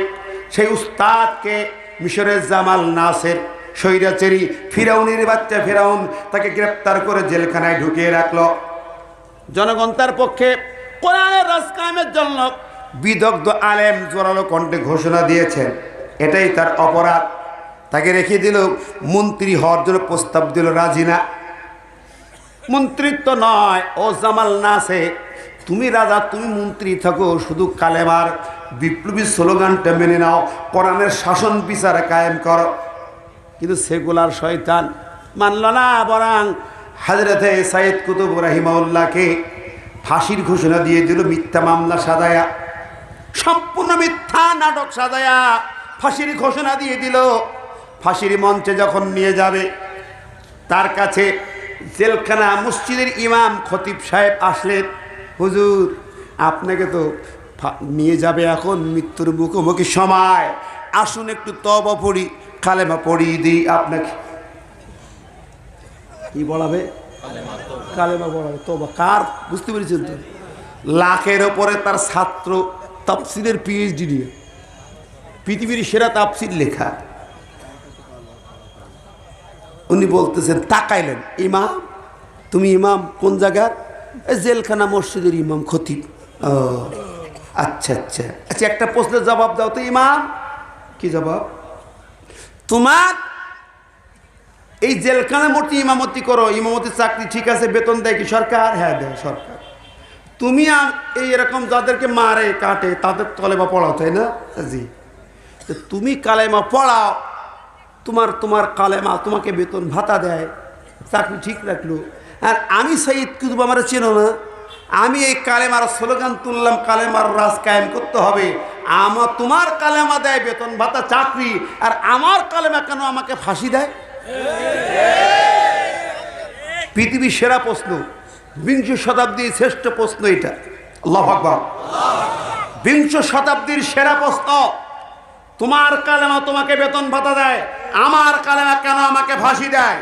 সেই উস্তাদকে মিশরের জামাল নাসের স্বৈরাচারী ফিরাউনের বাচ্চা ফিরাউন তাকে গ্রেপ্তার করে জেলখানায় ঢুকিয়ে রাখলো। জনগণ তার পক্ষে কোরআনের রাজ কায়েমের জন্য বিদগ্ধ আলেম জোরালো কণ্ঠে ঘোষণা দিয়েছেন, এটাই তার অপরাধ। তাকে রেখে দিল, মন্ত্রী হওয়ার জন্য প্রস্তাব দিল, রাজি না। মন্ত্রিত্ব নয়, ও জামাল নাসে, তুমি রাজা, তুমি মন্ত্রী থাকো, শুধু কালেমার বিপ্লবী স্লোগানটা মেনে নাও, কোরআনের শাসন বিচার কায়েম করো। কিন্তু সেগুলার শয়তান মানল না, বরং হযরতে সাইয়েদ কুতুব রাহিমাহুল্লাহকে ফাঁসির ঘোষণা দিয়ে দিল, মিথ্যা মামলা সাজায়া, সম্পূর্ণ মিথ্যা নাটক সাজায়া ফাঁসির ঘোষণা দিয়ে দিল। ফাঁসির মঞ্চে যখন নিয়ে যাবে, তার কাছে জেলখানা মসজিদের ইমাম খতিব সাহেব আসলেন, হুজুর আপনাকে তো নিয়ে যাবে, এখন মৃত্যুর মুখোমুখি সময়, আসুন একটু তওবা পড়ি, কালেমা পড়িয়ে দিই আপনাকে। কি পড়াবে? কালেমা পড়াবে। তওবা কার? বুঝতে পেরেছেন তো? লাখের ওপরে তার ছাত্র, তাফসিরের পিএইচডি নিয়ে, পৃথিবীর সেরা তাফসির লেখা। উনি বলতেছেন, তাকাইলেন, ইমাম তুমি ইমাম কোন জায়গার? জেলখানা মসজিদের ইমাম খতিব। ও আচ্ছা আচ্ছা আচ্ছা, একটা প্রশ্নের জবাব দাও তো ইমাম। কি জবাব? তোমার এই জেলখানা মূর্তি ইমামতি করো, ইমামতি চাকরি ঠিক আছে, বেতন দেয় কি সরকার? হ্যাঁ দেয় সরকার। তুমি এই এরকম যাদেরকে মারে কাটে তাদের কালেমা পড়াও, তাই না? জি। তুমি কালেমা পড়াও, তোমার কালেমা তোমাকে বেতন ভাতা দেয়, চাকরি ঠিক রাখলো। আর আমি সাইয়েদ কুতুব, আমার চেনো না, আমি এই কালেমার স্লোগান তুললাম, কালেমার রাজ কায়েম করতে হবে, তোমার কালেমা দেয় বেতন ভাতা চাকরি, আর আমার কালেমা কেন আমাকে ফাঁসি দেয়? পৃথিবীর সেরা প্রশ্ন, 20 শতাব্দীর শ্রেষ্ঠ প্রশ্ন এটা। আল্লাহু আকবার। 20 শতাব্দীর সেরা প্রশ্ন। তোমার কালেমা তোমাকে বেতন ভাতা দেয়, আমার কালেমা কেন আমাকে ফাঁসি দেয়?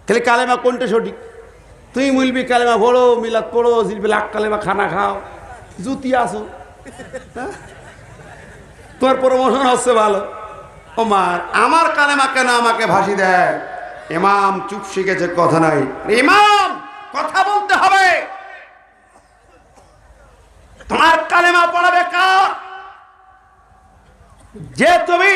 তাহলে কালেমা কোনটা সঠিক? তুমি মিলবি কালেমা পড়ো, মিলাদ পড়ো, জিলবি লাখ কালেমা খানা খাও, জুতি আসো, তোমার প্রমোশন হচ্ছে ভালো। আমার কালেমা কেন আমাকে ফাঁসি দেয়? ইমাম চুপ শিখেছে, কথা নাই। ইমাম কথা বলতে হবে। তোমার কালেমা পড়াবে কার? যে তুমি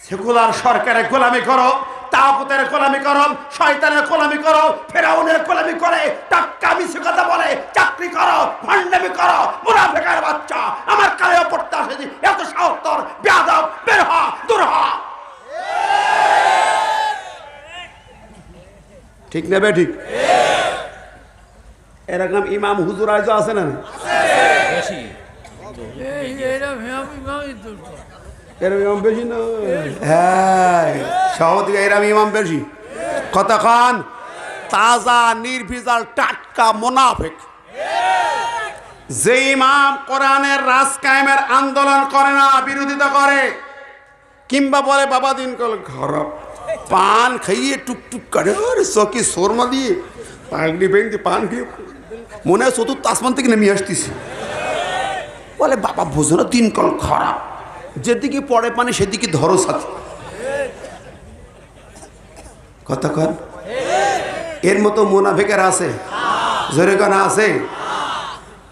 সেকুলার সরকারের গোলামি করো, তাগুতের গোলামি করো, শয়তানের গোলামি করো, ফেরাউনের গোলামি করে, টাক্কা মিছে কথা বলে, চাকরি করো, ভণ্ডামি করো, মুনাফিকের বাচ্চা, আমার কালেমা পড়তে আসেনি, এত সাহস তোর, বেয়াদব, বের হ, দূর হ। ঠিক না বেঠিক? এরকম ইমাম হুজুর আজ আছে না? এরম ইমাম বেশি না? হ্যাঁ, সহজ এরম ইমাম বেশি। কতক্ষণ তাজা নির্ভেজাল টাটকা মুনাফিক। যে ইমাম কোরআনের রাজ কায়েমের আন্দোলন করে না, বিরোধিতা করে, কিংবা বলে বাবা দিন কল খারাপ, পান খাইয়ে টুকটুক করে চকি শোরমা দিয়ে পাগড়ি বেঁধে পান খেয়ে মনে হয় চতুর্থ আসমান থেকে নেমে আসতেছি, বলে বাবা বোঝো না দিন কল খারাপ, যেদিকে পড়ে পানি সেদিকে ধরো সাথে। কতক্ষণ এর মতো মুনাফিকের আছে, জোরে গানা আছে,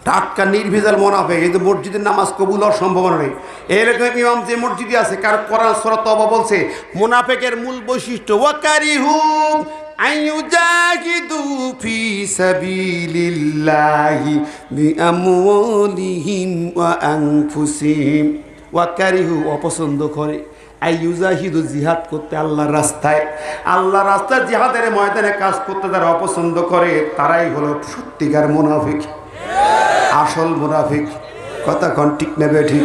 টাটকা নির্ভেজাল মুনাফিক। কিন্তু মসজিদের নামাজ কবুল হওয়ার সম্ভাবনা নেই। এরকম ইমাম যে মসজিদে আছে, কার কোরআন সূরা তওবা বলছে মুনাফিকের মূল বৈশিষ্ট্য ওয়াকারিহুম আইয়ুজাহিদু ফি সাবিলিল্লাহি বিআমওয়ালিহিম ওয়া আনফুসিহিম। ওয়াকারিহু অপছন্দ করে, আইয়ুজাহিদু জিহাদ করতে আল্লাহর রাস্তায়, আল্লাহর রাস্তায় জিহাদের ময়দানে কাজ করতে যারা অপছন্দ করে, তারাই হলো সত্যিকার মুনাফিক, আসল মুনাফিক। কতক্ষণ ঠিক নেবে ঠিক?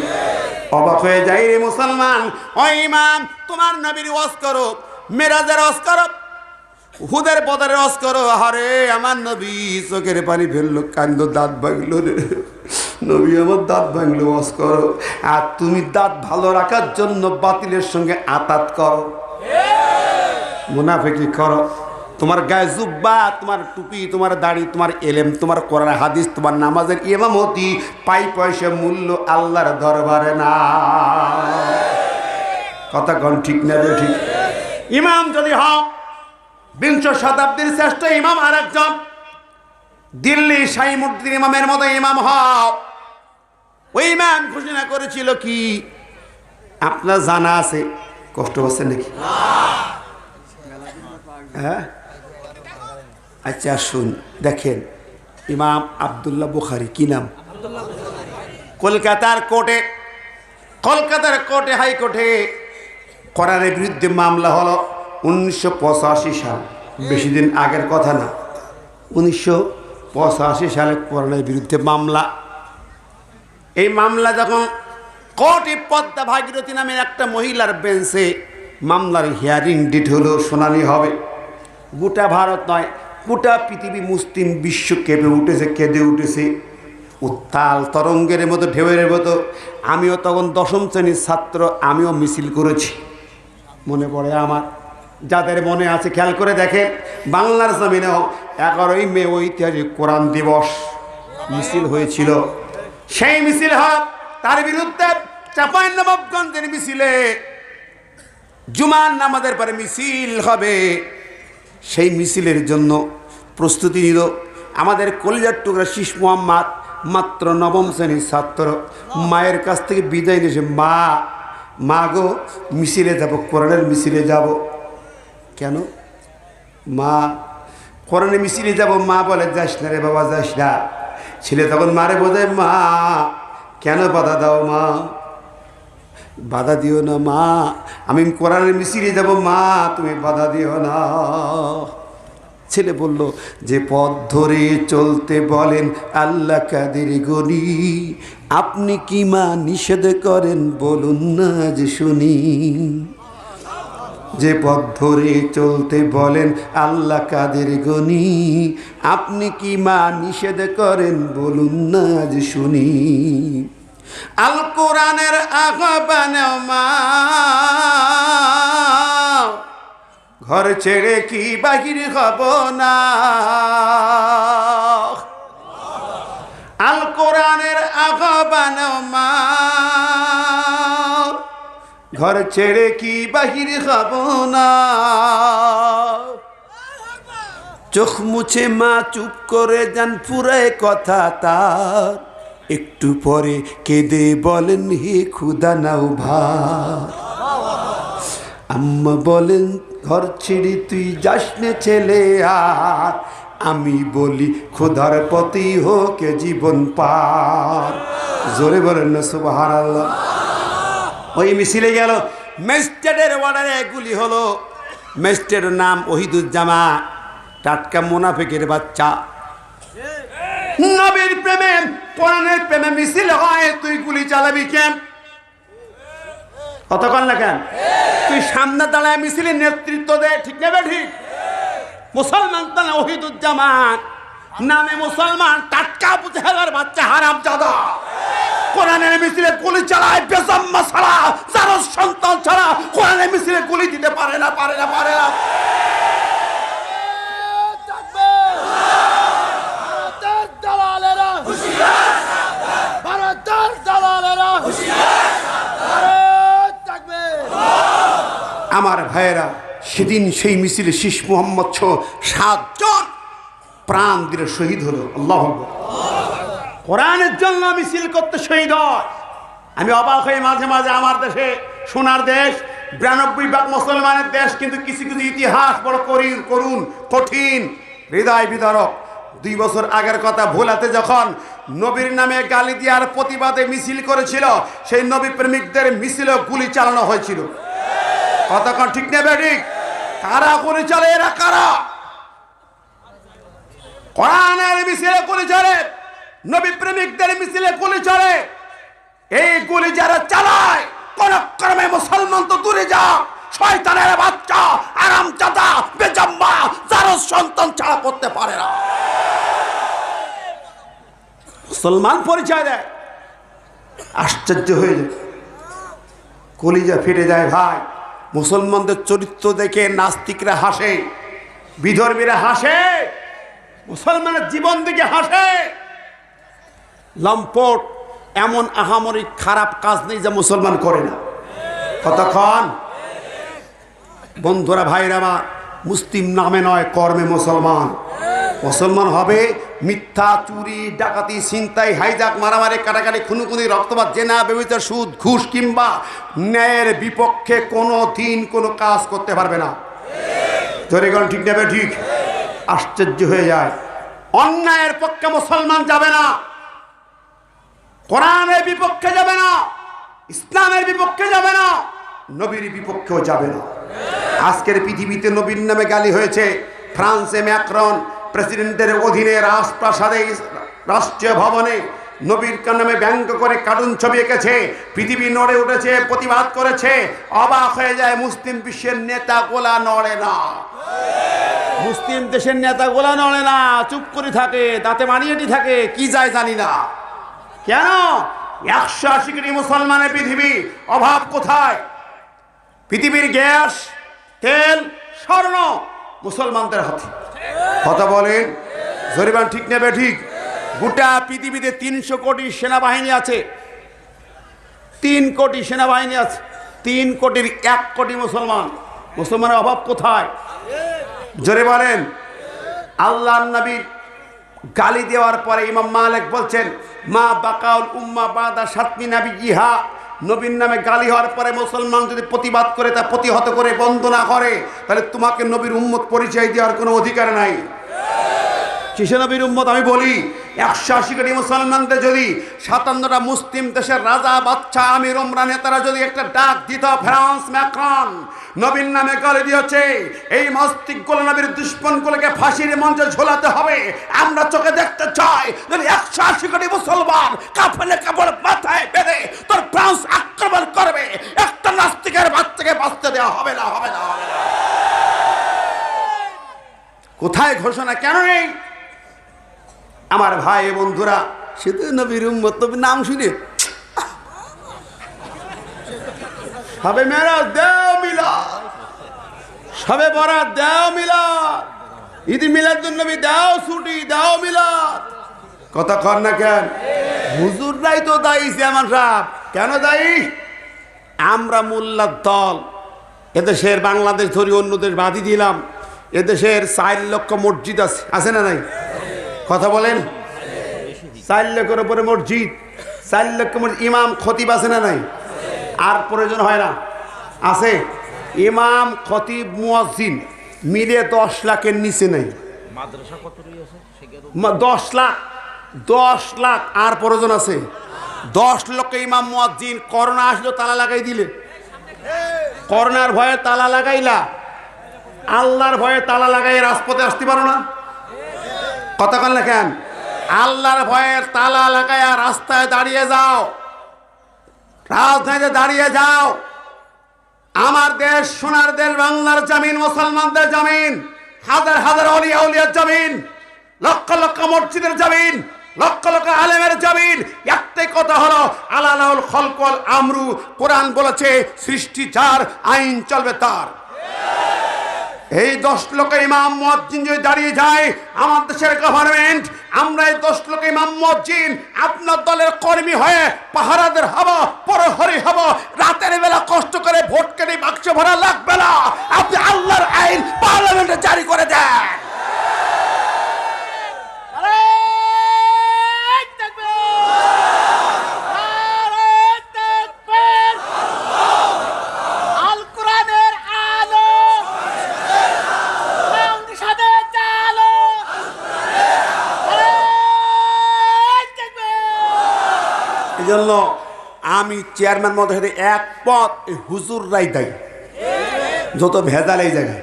অবাক হয়ে যাই রে মুসলমান। ও ইমাম, তোমার নবীর ওয়াজ করো, মেরাজের ওয়াজ করো, হুদের বদরের ওয়াজ করো। আরে আমার নবী চোখের পানি ফেললো, কান্দ, দাঁত ভাঙলো রে নবী আমার দাঁত ভাঙলো, ওয়াজ করো। আর তুমি দাঁত ভালো রাখার জন্য বাতিলের সঙ্গে আতাত করো, মুনাফিকি করো। তোমার গায়ে জুব্বা, তোমার টুপি, তোমার দাড়ি, তোমার এলেম, তোমার কোরআন হাদিস, তোমার নামাজের ইমামতি, পাই পয়সা মূল্য আল্লাহর দরবারে না। কথা কোন ঠিক না ঠিক? ইমাম যদি হও, বিংশ শতাব্দীর শ্রেষ্ঠ ইমাম আর একজন দিল্লি শাহীমুদ্দিন ইমামের মতো ইমাম হও। ওই ইমাম ঘোষণা করেছিল কি আপনার জানা আছে? কষ্ট হচ্ছে নাকি? হ্যাঁ, আচ্ছা শুন, দেখেন ইমাম আব্দুল্লাহ বুখারী, কি নাম? কলকাতার কোর্টে হাইকোর্টে কোরআনের বিরুদ্ধে মামলা হলো 1985 সাল, বেশি দিন আগের কথা না। 1985 সালে কোরআনের বিরুদ্ধে মামলা। এই মামলা যখন কোর্টে পদ্মা ভাগীরথী নামে একটা মহিলার বেঞ্চে মামলার হিয়ারিং ডেট হলো, শুনানি হবে। গোটা ভারত নয়, গোটা পৃথিবী মুসলিম বিশ্ব কেঁপে উঠেছে, কেঁদে উঠেছে উত্তাল তরঙ্গের মতো, ঢেউয়ের মতো। আমিও তখন 10ম শ্রেণীর ছাত্র, আমিও মিছিল করেছি, মনে পড়ে আমার। যাদের মনে আছে খেয়াল করে দেখেন, বাংলার জমিনেও 11ই মে ঐতিহাসিক কোরআন দিবস মিছিল হয়েছিল। সেই মিছিল হয়, তার বিরুদ্ধে চাঁপাইনবাবগঞ্জের মিছিলে জুমার নামাজের পরে মিছিল হবে। সেই মিছিলের জন্য প্রস্তুতি নিল আমাদের কলিজার টুকরা শীষ মোহাম্মদ, মাত্র 9ম শ্রেণীর ছাত্র। মায়ের কাছ থেকে বিদায় নিয়েছে, মা গো মিছিলে যাব, কোরআনের মিছিলে যাব। কেন মা? কোরআনের মিছিলে যাব। মা বলে যাস না রে বাবা, যাস না। ছেলে তখন মারে বোঝায়, মা কেন বাধা দাও মা, বাধা দিও না মা, আমি কোরআনের মিছিলে যাব, মা তুমি বাধা দিও না। ছেলে বলল, যে পথ ধরে চলতে বলেন আল্লাহ কাদের গনি, আপনি কি মা নিষেধ করেন বলুন না যে শুনি। যে পথ ধরে চলতে বলেন আল্লাহ কাদের গনি, আপনি কি মা নিষেধ করেন বলুন না যে শুনি। আল কোরআনের আহ্বানে মা, ঘর ছেড়ে কি বাহির হব না। আল কোরআনের আহ্বানে মা, ঘর ছেড়ে কি বাহির হব না। চোখ মুছে মা চুপ করে যান, পুরায় কথা তার। একটু পরে কেঁদে বলেন হে খুদা নাও ভার। আম্মা বলেন ঘর ছেড়ে তুই যাস নে ছেলে আর, আমি বলি খোদার পথেই হোক জীবন পার। জোরে বলেন না সুবহানাল্লাহ। ওই মিছিলে গেল, ম্যাজিস্ট্রেটের অর্ডারে গুলি হলো। ম্যাজিস্ট্রেটের নাম ওহিদুজ্জামা, টাটকা মুনাফিকের বাচ্চা। নবীর প্রেমে কোরআনের প্রেমে মিছিল হয়, তুই গুলি চালাবি কেন? কতক্ষণ না কেন? তুই সামনে দাঁড়ায় মিছিলের নেতৃত্ব দে, ঠিক নেবে ঠিক? মুসলমান তো না, ওহিদুজ্জামান নামে মুসলমান, টাটকা বুঝালার বাচ্চা হারামজাদা। কোরআনের মিছিলে গুলি চালায় বেজম্মা ছাড়া, যার সন্তান ছাড়া কোরআনের মিছিলে গুলি দিতে পারে না, পারে না, পারে না। আমার ভাইয়েরা, সেদিন সেই মিছিলে শীষ মোহাম্মদ সহ 7 জন প্রাণ দিয়ে শহীদ হলো। আল্লাহু আকবার। কোরআনের জন্য মিছিল করতে শহীদ হয়। আমি অবাক হই মাঝে মাঝে, আমার দেশে সোনার দেশ, 92% মুসলমানের দেশ, কিন্তু কিছু কিছু ইতিহাস বড় করুণ, কঠিন, হৃদয় বিদারক। 2 বছর আগের কথা, ভোলাতে যখন নবীর নামে গালি দেওয়ার প্রতিবাদে মিছিল করেছিল, সেই নবী প্রেমিকদের মিছিলে গুলি চালানো হয়েছিল। কতক্ষণ ঠিক নেবে ঠিক? কারা গুলি চলে? এরা কারা? কোরআনের মিছিলে গুলি চলে, নবী প্রেমিকদের মিছিলে গুলি চলে। এই গুলি যারা চালায়, কোন ক্রমে মুসলমান তো দূরে যা, শয়তানের বাচ্চা, আরামজাদা, বেজম্মা, যার সন্তান ছাড়া করতে পারে না। মুসলমান পরিচয় দেয়, আশ্চর্য হয়ে যায়, কলিজা ফেটে যায় ভাই। মুসলমানদের চরিত্র দেখে নাস্তিকরা হাসে, বিধর্মীরা হাসে, মুসলমানের জীবন দিকে হাসে। লম্পট এমন আহামরি খারাপ কাজ নেই যে মুসলমান করে না। কতক্ষণ? বন্ধুরা, ভাইরা আমার, মুসলিম নামে নয়, কর্মে মুসলমান। মুসলমান হবে মিথ্যা, চুরি, ডাকাতি, ছিনতাই, হাইজাক, মারামারি, কাটাকাটি, খুনুখুনি, রক্তপাত, জেনা, ব্যভিচার, সুদ, ঘুষ কিংবা ন্যায়ের বিপক্ষে কোনো দিন কোনো কাজ করতে পারবে না। ধরে গেল ঠিক নেবে ঠিক? আশ্চর্য হয়ে যায়। অন্যায়ের পক্ষে মুসলমান যাবে না, কোরআনের বিপক্ষে যাবে না, ইসলামের বিপক্ষে যাবে না, নবীর বিপক্ষেও যাবে না। আজকের পৃথিবীতে নবীর নামে গালি হয়েছে। ফ্রান্সে ম্যাক্রন প্রেসিডেন্টের অধীনে রাজপ্রাসাদে, রাষ্ট্রীয় ভবনে নবীর নামে ব্যঙ্গ করে কার্টুন ছবি এঁকেছে। পৃথিবী নড়ে উঠেছে, প্রতিবাদ করেছে। অবাক হয়ে যায়, মুসলিম বিশ্বের নেতাগুলা নড়ে না, মুসলিম দেশের নেতাগুলা নড়ে না, চুপ করে থাকে, তাতে মানিয়েটি থাকে। কি যায় জানি না কেন? 180 কোটি মুসলমানের পৃথিবী, অভাব কোথায়? পৃথিবীর গ্যাস, তেল, স্বর্ণ মুসলমানদের হাতে। কথা বলেন, জরিবান ঠিক নেবে ঠিক? গোটা পৃথিবীতে 300 কোটি সেনাবাহিনী আছে, 3 কোটি সেনাবাহিনী আছে, 3 কোটির 1 কোটি মুসলমান। মুসলমানের অভাব কোথায়? জোরে বলেন। আল্লাহর নবীর গালি দেওয়ার পরে ইমাম মালিক বলছেন, মা বাকাউল উম্মা বাদা সাতমি নাবিয়্যিহা। নবীর নামে গালি হওয়ার পরে মুসলমান যদি প্রতিবাদ করে, তা প্রতিহত করে, বন্ধ না করে, তাহলে তোমাকে নবীর উম্মত পরিচয় দেওয়ার কোনো অধিকার নাই। কিসে নবীর উম্মত? আমি বলি, 180 কোটি মুসলমানদের যদি 57টা মুসলিম দেশের রাজা, বাচ্চা, আমির, উমরা, নেতারা যদি একটা ডাক দিত, ফ্রান্স ম্যাক্রন নবীর নামে গালি দিয়েছে, এই মস্তিষ্কগুলো নবীর দুশ্মনগুলোকে ফাঁসির মঞ্চে ঝোলাতে হবে, আমরা চোখে দেখতে চাই। যদি 180 কোটি মুসলমান কাফনে কাপড় মাথায় বেঁধে তোর ফ্রান্স আক্রমণ করবে, একটা নাস্তিকের বাচ্চাকে বাঁচতে দেওয়া হবে না, হবে না, হবে না। কোথায় ঘোষণা? কেন নেই? আমার ভাই বন্ধুরা, সে তো নবীর উম্মত, নবীর নাম শুনে সবে মেরাজ দেও মিলাদ, সবে বরাত দেও মিলাদ, ঈদ মিলাদুন্নবী দাও ছুটি, দাও মিলাদ। কথা কর না কেন? হুজুররাই তো দায়ী। চেয়ারম্যান সাহেব কেন দায়ী? আমরা মোল্লার দল এদেশের বাংলাদেশ ধরি অন্য দেশ বাদি দিলাম। এদেশের 4 লক্ষ মসজিদ আছে না নাই? কথা বলেন। 4 লক্ষের উপরে মসজিদ, 4 লক্ষ মসজিদ। ইমাম খতিব আছে না নাই? আর প্রয়োজন হয় না? আছে। ইমাম খতিব মুয়াজ্জিন মিলে 10 লাখের নিচে নেই। 10 লাখ আর প্রয়োজন আছে? 10 লক্ষ ইমাম মুয়াজ্জিন। করোনা আসলো তালা লাগাই দিলে, করোনার ভয়ে তালা লাগাইলা, আল্লাহর ভয়ে তালা লাগাই রাজপথে আসতে পারো না? কথা বল না কেন? আল্লাহর ভয়ে তালা লাগাইয়া রাস্তায় দাঁড়িয়ে যাও, রাজধানীতে দাঁড়িয়ে যাও। আমার দেশ সোনার দেশ, বাংলার জমিন, মুসলমানদের জমিন, হাজার হাজার আউলিয়া আউলিয়ার জমিন, লক্ষ লক্ষ মসজিদের জমিন, লক্ষ লক্ষ আলেমের জমিন। একটাই কথা হলো আলালাউল খলকল আমরু। কোরআন বলেছে সৃষ্টি যার, আইন চলবে তার। এই 10 লক্ষ ইমাম মুয়াজ্জিন যদি দাঁড়িয়ে যায়, আমার দেশের গভর্নমেন্ট, আমরা এই 10 লক্ষ ইমাম মুয়াজ্জিন আপনার দলের কর্মী হয়ে পাহারাদের হব, প্রহরী হব। রাতের বেলা কষ্ট করে ভোট কেটে বাক্স ভরা লাগবে না, আপনি আল্লাহর আইন পার্লামেন্টে জারি করে দেন। জন্য আমি চেয়ারম্যান মহোদয় একমত, হুজুররাই দায়ী যত ভেজাল এই জায়গায়।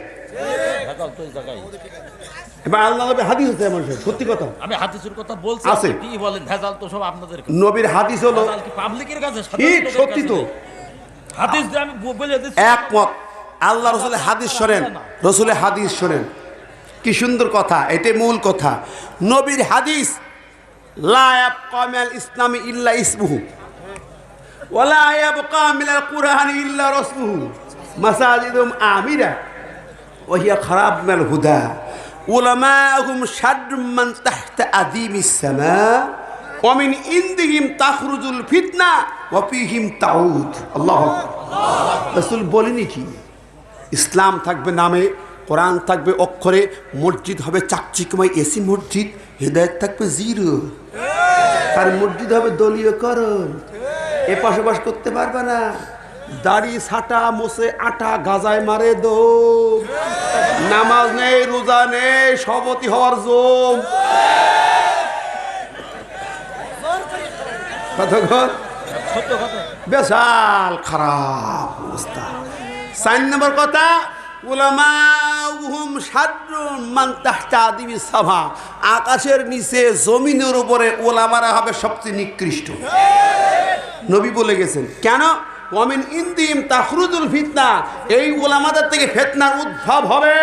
এবার আল্লাহ নবী হাদিস আছে, আমার সত্যি কথা, আমি হাদিসের কথা বলছি। আছে কি বলেন? ভেজাল তো সব আপনাদের। নবীর হাদিস হলো পাবলিকের কাছে ঠিক সত্যি তো হাদিস আমি বলে দিচ্ছি একমত। আল্লাহ রাসূলের হাদিস শোনেন, রাসূলের হাদিস শোনেন, কি সুন্দর কথা। এটাই মূল কথা। নবীর হাদিস লা ইয়াবকা মিনাল ইসলামি ইল্লা ইসমুহু ওয়া লা ইয়াবকা মিনাল কুরআনি ইল্লা রাসূলুহু মাসাজিদুম আমিরা ওয়া হিয়া খারাব মিনাল হুদা উলামাহুম শাররুম মান তাহতা আযীমিস সামা ওয়া মিন ইনদিহিম তাখরুজুল ফিতনা ওয়া ফীহিম তাউদ। আল্লাহু আকবার। রাসূল বলেনি কি? ইসলাম থাকবে নামে, কোরআন থাকবে অক্ষরে, মসজিদ হবে চাকচিকময় এসি মসজিদ, হেদায়েত থাকবে জিরো। আর মসজিদ হবে দলীয়করণ, এ পাশাপাশ করতে পারবে না। দাড়ি ছাটা, মোছে আটা, গাজায় মারে দৌড়, নামাজ নেই, রোজা নেই, সভাপতি হওয়ার জোম। বেশাল খারাপ অবস্থা। 4 নম্বর কথা, উলামাউহুম শাররুম মান তাহতা আযীমিস সামা। আকাশের নিচে জমিনের উপরে ওলামারা হবে সবচেয়ে নিকৃষ্ট। নবী বলে গেছেন কেন? ওয়া মিন ইনদিহিম তাখরুজুল ফিতনা। এই ওলামাদের থেকে ফিতনার উদ্ভব হবে।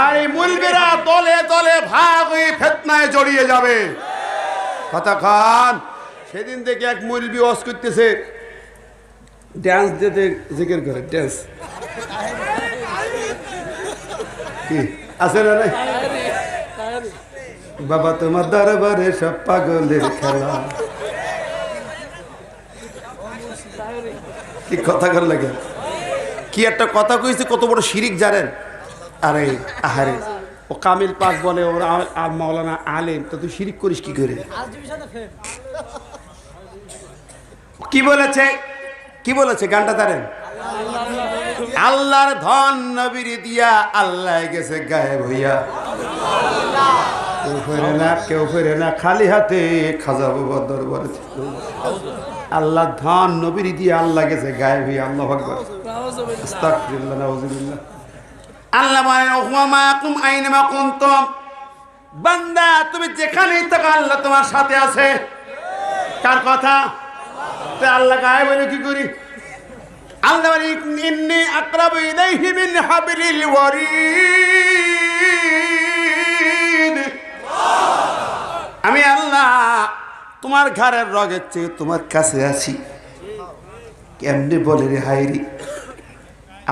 আর এই মুলবিরা দলে দলে ভাগ হয়ে ফিতনায় জড়িয়ে যাবে। কথা কান। সেদিন থেকে এক মুলবি ওয়াজ করতেছে, ড্যান্স দিতে জিকির করে, ড্যান্স কি আছে না নাই? বাবা তোমার দরবারে সব পাগলের খেলা। কি কথা কর লাগে, কি একটা কথা কইছে, কত বড় শিরিক জানেন? আরে আহারে, ও কামিল পাক বলে ওরা আর মাওলানা আলেম, তো তুই শিরিক করিস কি করে? কি বলেছে, কি বলেছে গানটা জানেন? আল্লাহর ধন নবীর দিয়া আল্লাহ গেছে গায়েব হইয়া, কেউ ফেরে না, কেউ ফেরে না খালি হাতে, খাজা বাবা দরবারে। আল্লাহ ধন নবীর দিয়া আল্লাহ গেছে গায়েব হইয়া। আল্লাহু আকবার, আস্তাগফিরুল্লাহ, নাউযুবিল্লাহ। আল্লাহ বলেন ওয়া মাকুম আইনামা কুনতুম, বান্দা তুমি যেখানেই থাকো আল্লাহ তোমার সাথে আছে। কার কথা? তে আল্লাহ গায়েব হইলে কি করি? আল্লাহ বলেন ইন্নী আকরাবু ইলাইহি মিন হাবলিল ওয়ারিদ। আমি আল্লাহ তোমার ঘরের রগের চেয়ে তোমার কাছে আছি। কেমনে বলে রে হায়রি,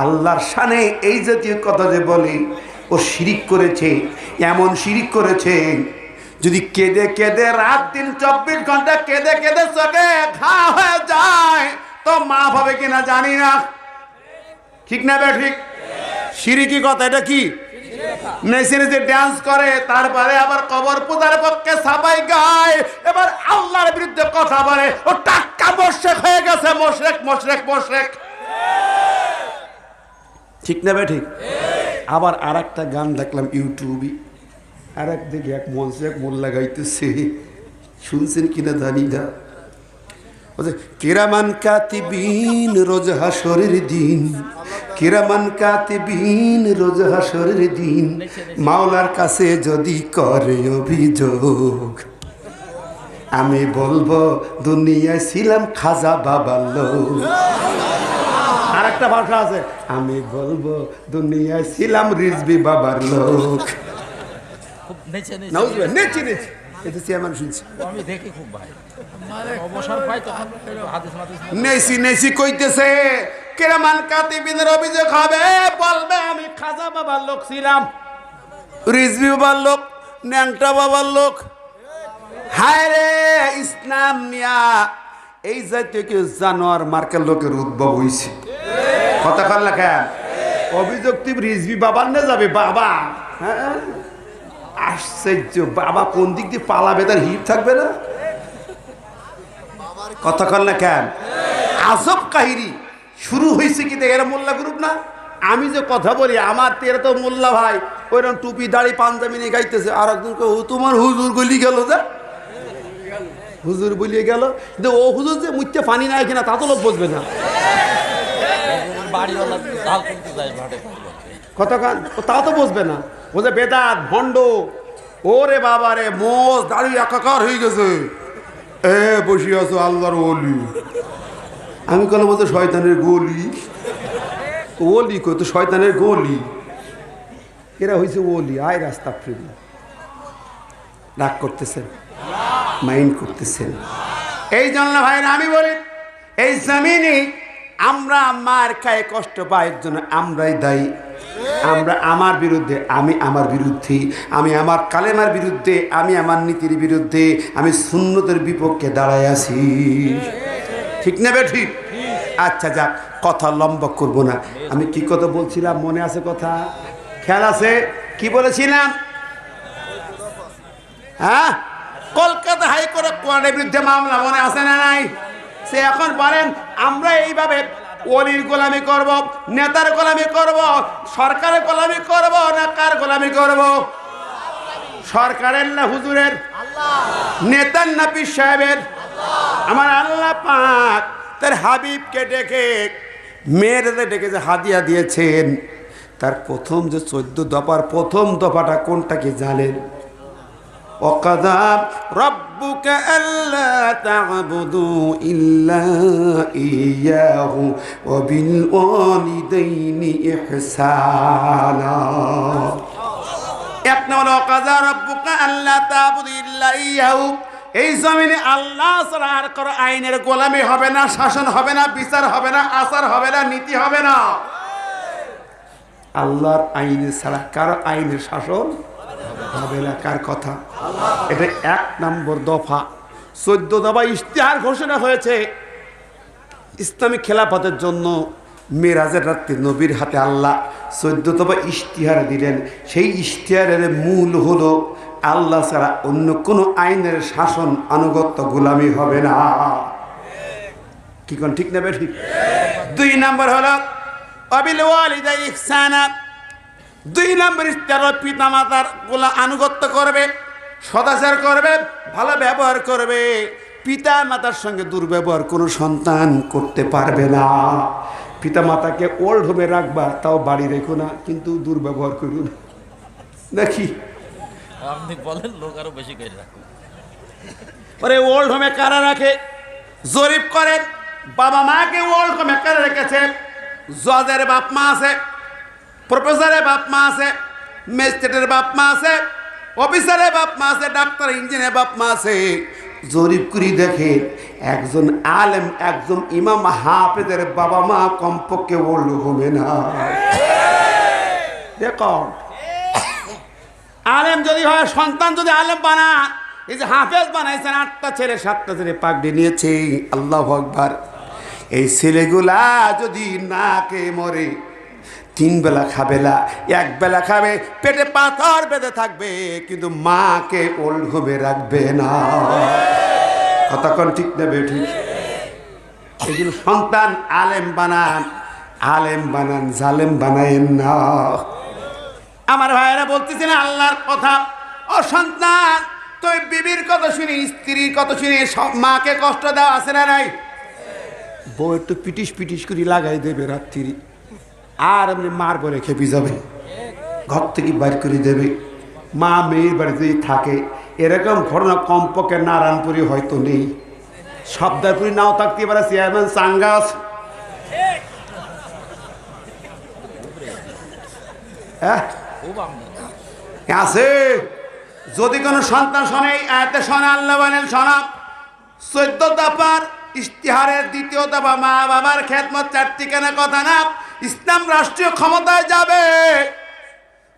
আল্লাহর শানে এই জাতীয় কথা যে বলে, ও শিরিক করেছে। এমন শিরিক করেছে, যদি কেঁদে কেঁদে রাত দিন 24 ঘন্টা কেঁদে কেঁদে চোখে ঘা হয়ে যায় তো মাফ হবে কিনা জানি না। ঠিক না বে ঠিক? শিরিকি কথা। এটা কি? মেশিনে যে ডান্স করে, তারপরে আবার কবর পূজার পক্ষে সাফাই গায়, এবার আল্লাহর বিরুদ্ধে কথা বলে, ও টাক্কা মুশরিক হয়ে গেছে। মুশরিক মুশরিক মুশরিক। ঠিক না বে ঠিক? আবার আর একটা গান দেখলাম ইউটিউবে, আর এক দিকে এক মঞ্চে এক মোল্লা গাইতেছে, শুনছেন কিনা জানি না। কিরামান কাতিবিন রোজ হাসরের দিন, কিরামান কাতিবিন রোজ হাসরের দিন, মাওলার কাছে যদি করে অভিযোগ, আমি বলবো দুনিয়ায় ছিলাম খাজা বাবার লোক। আর একটা ভাষা আছে, আমি বলবো দুনিয়ায় ছিলাম রিজভী বাবার লোক। নেচে নেচে এটা চেয়ারম্যান শুনছি, আমি দেখি খুব ভাই অবসর পাই তখন হাদিস মাদিস নেচি নেচি কইতেছে কিরামান কাতিবিনের অভিযোগ হবে, বলবে আমি খাজা বাবার লোক ছিলাম, রিজভী বাবার লোক, ন্যাংটা বাবার লোক। হায় রে ইসলাম মিয়া, এই জাতীয় কেউ জানোয়ার মার্কের লোকের উদ্ভব হয়েছে। কথা কার লেখা অভিযোগ তুই রিজভী বাবার না যাবে বাবা। হ্যাঁ আশ্চর্য, বাবা কোন দিক দিয়ে পালাবে, তার হিপ থাকবে না? কথা কর না কেন? আজব কাহিনী শুরু হয়েছে কি এরা মোল্লা গ্রুপ না? আমি যে কথা বলি আমার তেরা তো মোল্লা ভাই, ওইরকম টুপি দাড়ি পাঞ্জাবি নিয়ে গাইতেছে, আর একজন তোমার হুজুর গলি গেল, যা হুজুর বলিয়ে গেল, কিন্তু ও হুজুর যে মুখতে পানি নাই কিনা তা তো লোক বুঝবে না। কথা কান তা তো বুঝবে না, বোঝে বেদাত ভণ্ড। ওরে বাবা রে, মোষ দাড়ি একাকার হয়ে গেছে, এ বসে আছো আল্লাহর ওলি। আমি কল বলতে শয়তানের গলি, ওলি কই তো শয়তানের গলি, এরা হয়েছে ওলি। আয় রাস্তা ফিরি রাগ করতেছেন, মাইন্ড করতেছেন। এই জন্য ভাইরা আমি বলি, এই জমিনে আমরা মার খায় কষ্ট পাই এর জন্য আমরাই দায়ী। আমরা আমার বিরুদ্ধে, আমি আমার বিরুদ্ধে, আমি আমার কালেমার বিরুদ্ধে, আমি আমার নীতির বিরুদ্ধে, আমি সুন্নতের বিপক্ষে দাঁড়ায় আছি। ঠিক না বে ঠিক? আচ্ছা যাক, কথা লম্বা করব না। আমি কি কথা বলছিলাম মনে আছে? কথা খেয়াল আছে? কি বলেছিলাম? হ্যাঁ, কলকাতা হাইকোর্টে কোরআনের বিরুদ্ধে মামলা মনে আছে না নাই? সে এখন বলেন আমরা এইভাবে ওলির গোলামি করব, নেতার গোলামি করব, সরকারের গোলামি করব না কার গোলামি করব? সরকারের না হুজুরের? নেতার না পীর সাহেবের? আমার আল্লাহ পাক তার হাবিবকে ডেকে, মেয়েদের ডেকে যে হাদিয়া দিয়েছেন, তার প্রথম যে 14 দফার প্রথম দফাটা কোনটা কি জানেন? وَقَضَى رَبُّكَ أَلَّا تَعْبُدُوا إِلَّا إِيَّاهُ وَبِالْوَالِدَيْنِ إِحْسَانًا। এক নম্বর وَقَضَى رَبُّكَ أَلَّا تَعْبُدُوا إِلَّا إِيَّاهُ, এই জমিনে আল্লাহ ছাড়া আর কারো আইনের গোলামি হবে না, শাসন হবে না, বিচার হবে না, আচার হবে না, নীতি হবে না। আল্লাহর আইন ছাড়া কারো আইনের শাসন হবে না। কার কথা? এটা 1 নম্বর দফা। 14 দফা ইশতেহার ঘোষণা হয়েছে ইসলামী খেলাফতের জন্য। মেরাজের রাত্রে নবীর হাতে আল্লাহ 14 দফা ইশতেহার দিলেন। সেই ইশতেহারের মূল হলো আল্লাহ ছাড়া অন্য কোনো আইনের শাসন, আনুগত্য, গোলামি হবে না। কি কোন ঠিক নেবে? ঠিক। 2 নম্বর হলো ওয়াবিল ওয়ালিদাইনি ইহসানা। 2 নম্বর ইশতেহার, পিতা মাতার আনুগত্য করবে, সদাচার করবে, ভালো ব্যবহার করবে। পিতা মাতার সঙ্গে দুর্ব্যবহার কোনো সন্তান করতে পারবে না। পিতা মাতাকে ওল্ড হোমে রাখবা, তাও বাড়ি রেখো না, কিন্তু দুর্ব্যবহার করুন নাকি? আপনি বলেন, লোক আরো বেশি করে রাখে। ওরে ওল্ড হোমে কারা রাখে? জরিপ করেন, বাবা মাকে ওল্ড হোমে কারা রেখেছে? জজের বাপ মা আছে, প্রফেসরের বাপ মা আছে, ম্যাজিস্ট্রেটের বাপ মা আছে, অফিসারের বাপ মা আছে, ডাক্তার ইঞ্জিনিয়ার বাপ মা আছে। জরিপ করি দেখে একজন আলেম, একজন ইমাম হাফেজের বাবা মা কমপক্ষে ওল্ড হবে না। রেকর্ড। আলেম যদি হয়, সন্তান যদি আলেম বানান, এই যে হাফেজ বানাইছেন, 8টা ছেলে 7টা ছেলে পাগড়ি নিয়েছে, আল্লাহু আকবার। এই ছেলেগুলা যদি না কে মরে, 3 বেলা খাবে না, 1 বেলা খাবে, পেটে পাথর বেঁধে থাকবে, কিন্তু মাকে ওল্ড হোমে রাখবে না। কতক্ষণ ঠিক নেবে ঠিক? এই জন্য সন্তান আলেম বানান, আলেম বানান, জালেম বানায়েন না। আমার ভাইয়েরা বলতেছেন আল্লাহর কথা, ও সন্তান তুই বিবির কথা শুনি, স্ত্রীর কথা শুনি, সব মাকে কষ্ট দেওয়া আছে না নাই? বউ একটু পিটিস পিটিস করে লাগাই দেবে রাত্রি, আর এমনি মার বলে খেপি যাবে, ঘর থেকে বাইর করে দেবে। মা মেয়ের বাড়িতেই থাকে। এরকম ঘটনা কমপক্ষে নারায়ণপুরে হয়তো নেই, সবদারপুরি নাও থাকতে পারে, চেয়ারম্যান চাঙ্গাস আছে। যদি কোনো সন্তান শোনে, এতে শোনে, আল্লাহ বলেন শোনা, 14 দফার ইশতিহারের 2য় দফা, মা বাবার খেদমত 4 ঠিকানা কথা না, ইসলাম রাষ্ট্রীয় ক্ষমতায় যাবে।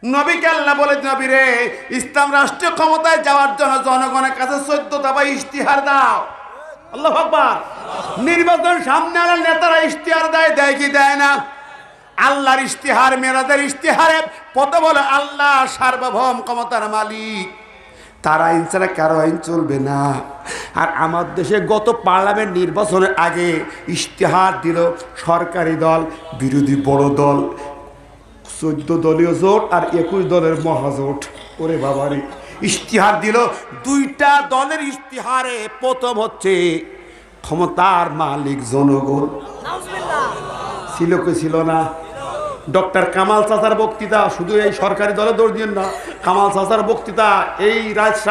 নবীকে আল্লাহ বলে, নবী রে, ইসলাম রাষ্ট্রীয় ক্ষমতায় যাওয়ার জন্য জনগণের কাছে 14 দফা ইশতিহার দাও। আল্লাহু আকবার। নির্বাচন সামনে আলার নেতারা ইশতিহার দেয় কি দেয় না? আল্লাহর ইশতিহার, মেরাজের ইশতিহারে পথ বলে আল্লাহ সার্বভৌম ক্ষমতার মালিক, তার আইন ছাড়া কারো আইন চলবে না। আর আমার দেশে গত পার্লামেন্ট নির্বাচনের আগে ইশতিহার দিল সরকারি দল, বিরোধী বড় দল, 14 দলীয় জোট আর 21 দলের মহাজোট। ওরে বাবারে, ইশতিহার দিল 2টা দলের ইশতিহারে। প্রথম হচ্ছে ক্ষমতার মালিক জনগণ। ছিল কি ছিল না? ডক্টর কামাল চাচার বক্তৃতা, শুধু এই সরকারি দলে দৌড় দিন না, কামাল চাচার বক্তৃতা, এই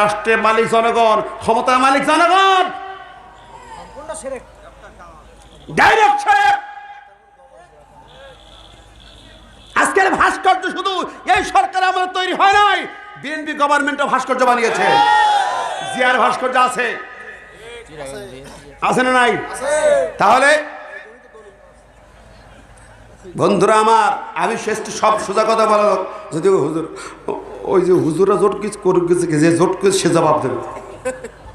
রাষ্ট্রের মালিক জনগণ, ক্ষমতার মালিক জনগণ। ডাইরেক্ট সাহেব, আজকের ভাস্কর্য শুধু এই সরকার আমলে তৈরি হয় নাই, বিএনপি গভর্নমেন্টও ভাস্কর্য বানিয়েছে। জিয়ার ভাস্কর্য আছে, আছে না নাই? তাহলে বন্ধুরা আমার, আমি শ্রেষ্ঠ সব সোজা কথা বলা, যদি হুজুর, ওই যে হুজুরা জোট কিছু করে গেছে, যে জোট করে সে জবাব দেবে।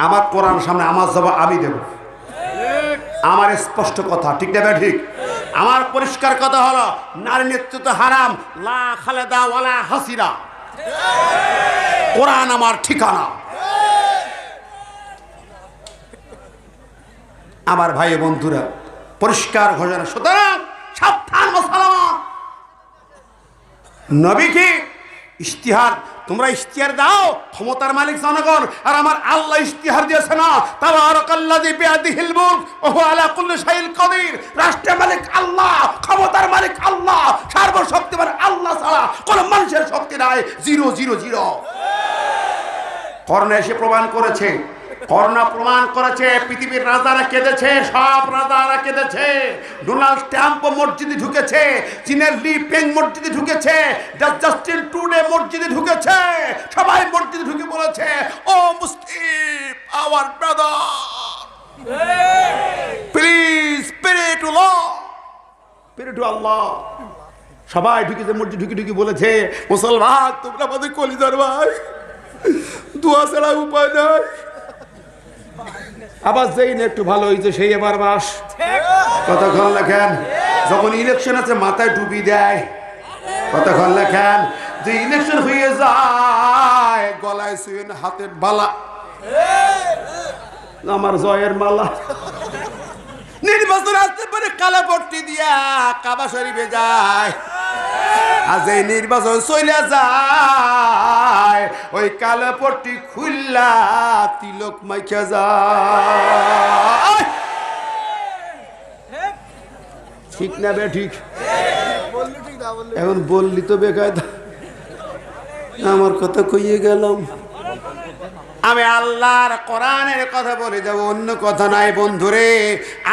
আমার কোরআন সামনে আমার জবাব আমি দেব। আমার স্পষ্ট কথা, ঠিক না ঠিক? আমার পরিষ্কার কথা হলো, নারী নেতৃত্ব হারাম, লা খালেদা ওয়ালা হাসিনা। কোরআন আমার ঠিকানা। আমার ভাই বন্ধুরা, পরিষ্কার ঘোষণা। সুতরাং সাবধান মুসলমান, নবীকে ইশতিহার, তোমরা ইশতিহার দাও, ক্ষমতার মালিক জনগণ। আর আমার আল্লাহ ইশতিহার দিয়েছে না, তাবারাকাল্লাযী বিয়াদিহিল মুলক ওয়া হুয়া আলা কুল্লি শাইইন কাদির। রাষ্ট্রের মালিক আল্লাহ, ক্ষমতার মালিক আল্লাহ, সর্বশক্তিমান আল্লাহ ছাড়া কোনো মানুষের শক্তি নাই। 000। করোনা এসে প্রমাণ করেছে, করোনা প্রমাণ করেছে, পৃথিবীর রাজারা কেঁদেছে, সব রাজারা কেঁদেছে। ডোনাল্ড ট্রাম্প মসজিদে ঢুকেছে, চীনের লি পেং মসজিদে ঢুকেছে, জাস্টিন ট্রুডো মসজিদে ঢুকেছে, সবাই মসজিদে ঢুকে বলেছে, O Muslim our brother, please pray to lord, pray to Allah. সবাই ঢুকেছে, মসজিদ ঢুকে বলেছে, মুসলমান তোমরা আমাদের কলিজার ভাই, দোয়া ছাড়া উপায় নাই। আবার যেই না একটু ভালো হয়েছে সেই এবার বাস। কতক্ষণ লেখেন? যখন ইলেকশন আছে মাথায় টুপি দেয়। কতক্ষণ লেখেন? যে ইলেকশন হয়ে যায় গলায় সুইন, হাতের বালা, আমার জয়ের মালা। নির্বাচন আসতে পারে কালা পট্টি দিয়া কাবা শরীফে যায়, আর যে নির্বাচন চলে যায় ওই কালো পট্টি খুললা তিলক মাইখা যায়। ঠিক না বে? ঠিক। এখন বললি তো বেকায়দা, আমার কথা কইয়ে গেলাম। আমি আল্লাহর কোরআনের কথা বলে যাব, অন্য কথা নাই বন্ধুরে।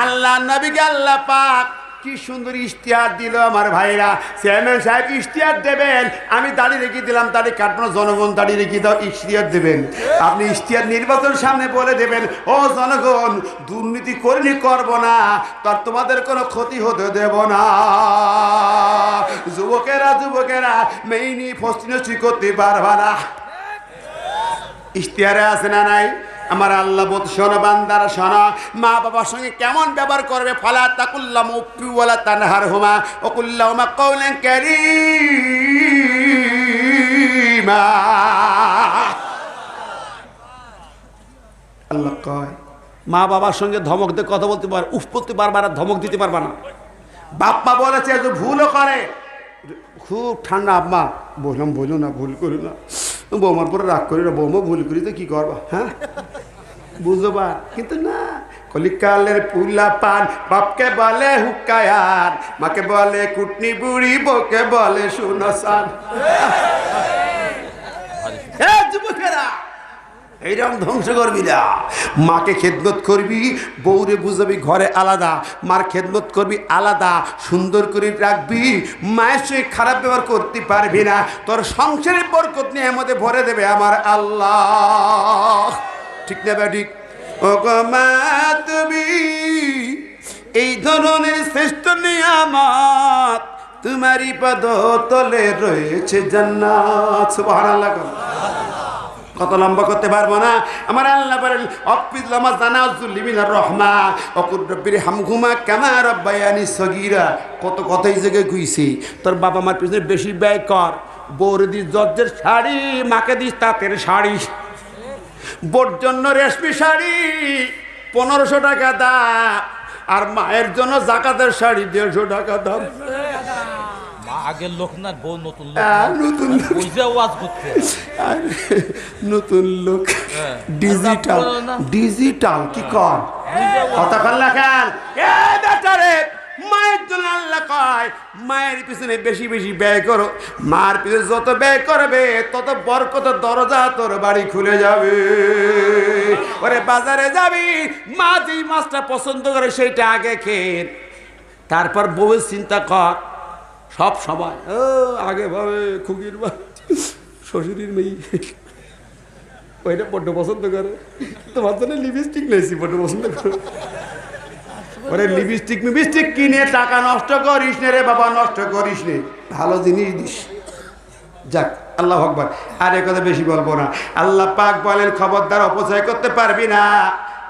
আল্লাহ নবীকে আল্লাহ পাক কি সুন্দর ইশতেহার দিল আমার ভাইরা। চেয়ারম্যান সাহেব ইশতেহার দেবেন, আমি দাড়ি রেখে দিলাম, দাড়ি কাটবো, জনগণ দাড়ি রেখে দাও, ইশতেহার দেবেন। আপনি ইশতেহার নির্বাচন সামনে বলে দেবেন, ও জনগণ দুর্নীতি করিনি, করবো না, তার তোমাদের কোনো ক্ষতি হতে দেব না। যুবকেরা মেইনি ফস্তিনষ্টি করতে পারবা না। ইশতেহারে আছে না নাই? আমার আল্লাহ বলতে, শোনো বান্দারা শোনো, মা বাবার সঙ্গে কেমন ব্যবহার করবে। ফালা তাকুল্লাম উফি ওয়ালা তানহারহুমা ওয়া কুল্লাহুমা কাওলান কারীমা। আল্লাহ কয় মা বাবার সঙ্গে ধমক দিয়ে কথা বলতে পারবে, উফ করতে পারবা না, ধমক দিতে পারবা না। বাপ মা বলেছে যে ভুলও করে, খুব ঠান্ডা, আম্মা বললাম বলো না, ভুল করি না, বৌমার পরে রাগ করি না, বৌমা ভুল করি তো কি করবা, হ্যাঁ বুঝবা। কিন্তু না, কলিকালের পুলা পান বাপকে বলে হুকায়ার, মাকে বলে কুটনি বুড়ি, বউকে বলে শুনসান। যুবকেরা এইরকম ধ্বংস করবি না। মাকে খেদমত করবি, বউরে বুঝাবি ঘরে আলাদা, মার খেদমত করবি আলাদা, সুন্দর করে রাখবি। মায়ের সঙ্গে খারাপ ব্যবহার করতে পারবি না, তোর সংসারের বরকত নিয়ে মধ্যে ভরে দেবে আমার আল্লাহ। ঠিক না বা ঠিক? ও গো মা তুমি এই ধরনের শ্রেষ্ঠ নিয়ামত, তোমারই পদ তলে রয়েছে জান্নাত। সুবহানাল্লাহ। কত লম্বা করতে পারবো না। আমার আল্লাহ বলেন অফিস লামা জানাজুল মিনার রহমা অকুর রব্বির হামঘুমা কামা রব্বায়ানি সগীরা। কত কথাই জায়গায় কইছি, তোর বাবা মার পিছনে বেশি ব্যয় কর। বউর দিস জর্জের শাড়ি, মাকে দিস তাঁতের শাড়ি। বোর জন্য রেশমি শাড়ি 1500 টাকা দাম, আর মায়ের জন্য জাকাতের শাড়ি 150 টাকা দাম। আগের লোক না, বউ নতুন লোক, নতুন লোক, ওয়াজ করতে নতুন লোক, ডিজিটাল ডিজিটাল কি কর কতক্ষণ লেখান। মায়ের জন্য আল্লাহ কয় মায়ের পিছনে বেশি বেশি ব্যয় করো। মার পিছনে যত ব্যয় করবে তত বরকত দরজা তোর বাড়ি খুলে যাবে। ওরে বাজারে যাবি, মা যেই মাছটা পছন্দ করে সেইটা আগে খেয়ে, তারপর বউয়ের চিন্তা কর। সব সময় আগে ভাবে খুকির মা, শ্বশুরের মেয়ে ওইটা বড্ড পছন্দ করে, তোমার জন্য লিপস্টিক নিয়েছি, বড্ড পছন্দ করে। ওরে লিপস্টিক মিপস্টিক কিনে টাকা নষ্ট করিস নে রে বাবা, নষ্ট করিস নে, ভালো জিনিস দিস। যাক, আল্লাহ আকবার। আর এ কথা বেশি বলবো না। আল্লাহ পাক বলেন খবরদার অপচয় করতে পারবি না।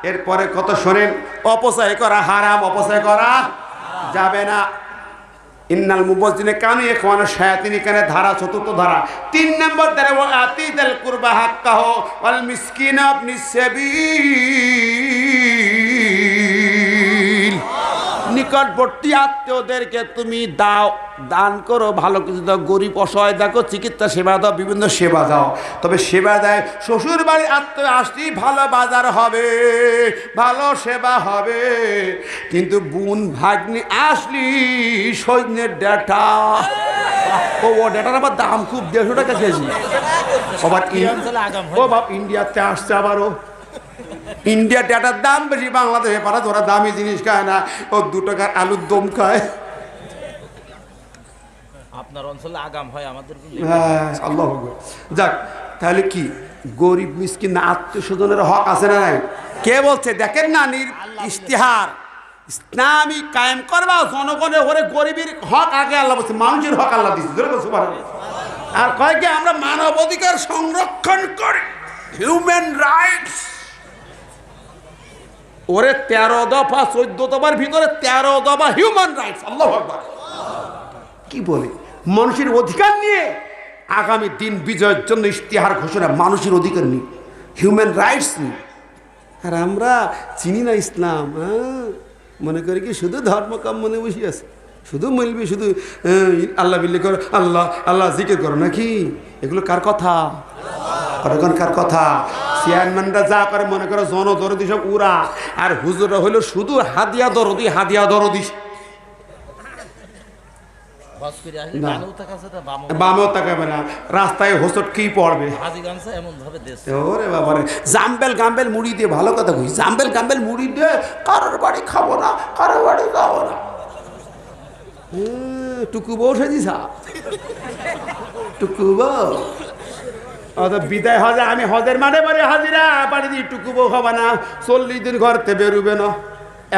এরপরে কত শোনেন, অপচয় করা হারাম, অপচয় করা যাবে না। ইন্নাল মুবাজ্জিনে কানু ইখওয়ানা শায়াতিন, এখানে ধারা ৪র্থ ধারা ৩ নম্বর ধারা, ওয়া আতিদাল কুরবা হাক্কাহু ওয়াল মিসকিনা ইবনিস সাবিল। নিকটবর্তী আত্মীয়দেরকে তুমি দাও, দান করো, ভালো কিছু দাও, গরিব অসহায় দেখো, চিকিৎসা সেবা দাও, বিভিন্ন সেবা দাও। তবে সেবা দেয় শ্বশুর বাড়ির আত্মীয় আসলেই ভালো বাজার হবে, ভালো সেবা হবে। কিন্তু বোন ভাগ্নি আসলি সৈন্যের ডাটা, ও ডাটার আবার দাম খুব 150 টাকা কেজি। ও বাপ ইন্ডিয়াতে আসছে আবারও, ইন্ডিয়া ডাটার দাম বেশি, বাংলাদেশে পারা ওরা দামি জিনিস খায় না, ও 2 টাকার আলুর দম খায়। আপনার অঞ্চলে আগাম হয়, আমাদের হ্যাঁ, আল্লাহ যাক। তাহলে কি গরিব মিসকিন না আত্মীয় স্বজনের হক আছে না নাই? কে বলছে? দেখেন না, ইশতেহার ইসলামী কায়েম করবা, জনগণের ওরে গরিবের হক আগে আল্লাহ বলছে, মানুষের হক আল্লাহ দিচ্ছে। আর কয় কি আমরা মানব অধিকার সংরক্ষণ করি, হিউম্যান রাইটস। ওরে 13 দফা 14 দফার ভিতরে 13 দফা হিউম্যান রাইটস। আল্লাহু আকবার। কি বলে? মানুষের অধিকার নিয়ে আগামী দিন বিজয়ের জন্য ইশতেহার ঘোষণা, মানুষের অধিকার নিয়ে, হিউম্যান রাইটস নিয়ে। আর আমরা চিনি না ইসলাম, মনে করি কি শুধু ধর্মকাম মনে বসে আছে, শুধু মলবি, শুধু আল্লাহ বিল্লি করো, আল্লাহ আল্লাহ জিকির করো নাকি? এগুলো কার কথা? কার কথা? চেয়ারম্যানরা যা করে মনে করো জনদরদি সব উড়া, আর হুজুররা হইলো শুধু হাদিয়া দরদি, হাদিয়া দরদি। বামেও তাকাবে না, রাস্তায় হোসট কি পড়বে। ওরে বাবারে, জাম্বেল গাম্বেল মুড়ি দিয়ে, ভালো কথা কই, জাম্বেল গাম্বেল মুড়ি দিয়ে কারোর বাড়ি খাবো না, কারোর বাড়ি যাবো না। টুকু বউ সাজিসা টুকু বউ বিদায় হজে আমি হজের মাঠে বাড়ি হাজিরা বাড়ি দিয়ে টুকু বউ হবে না 40 দিন ঘরতে বেরোবে না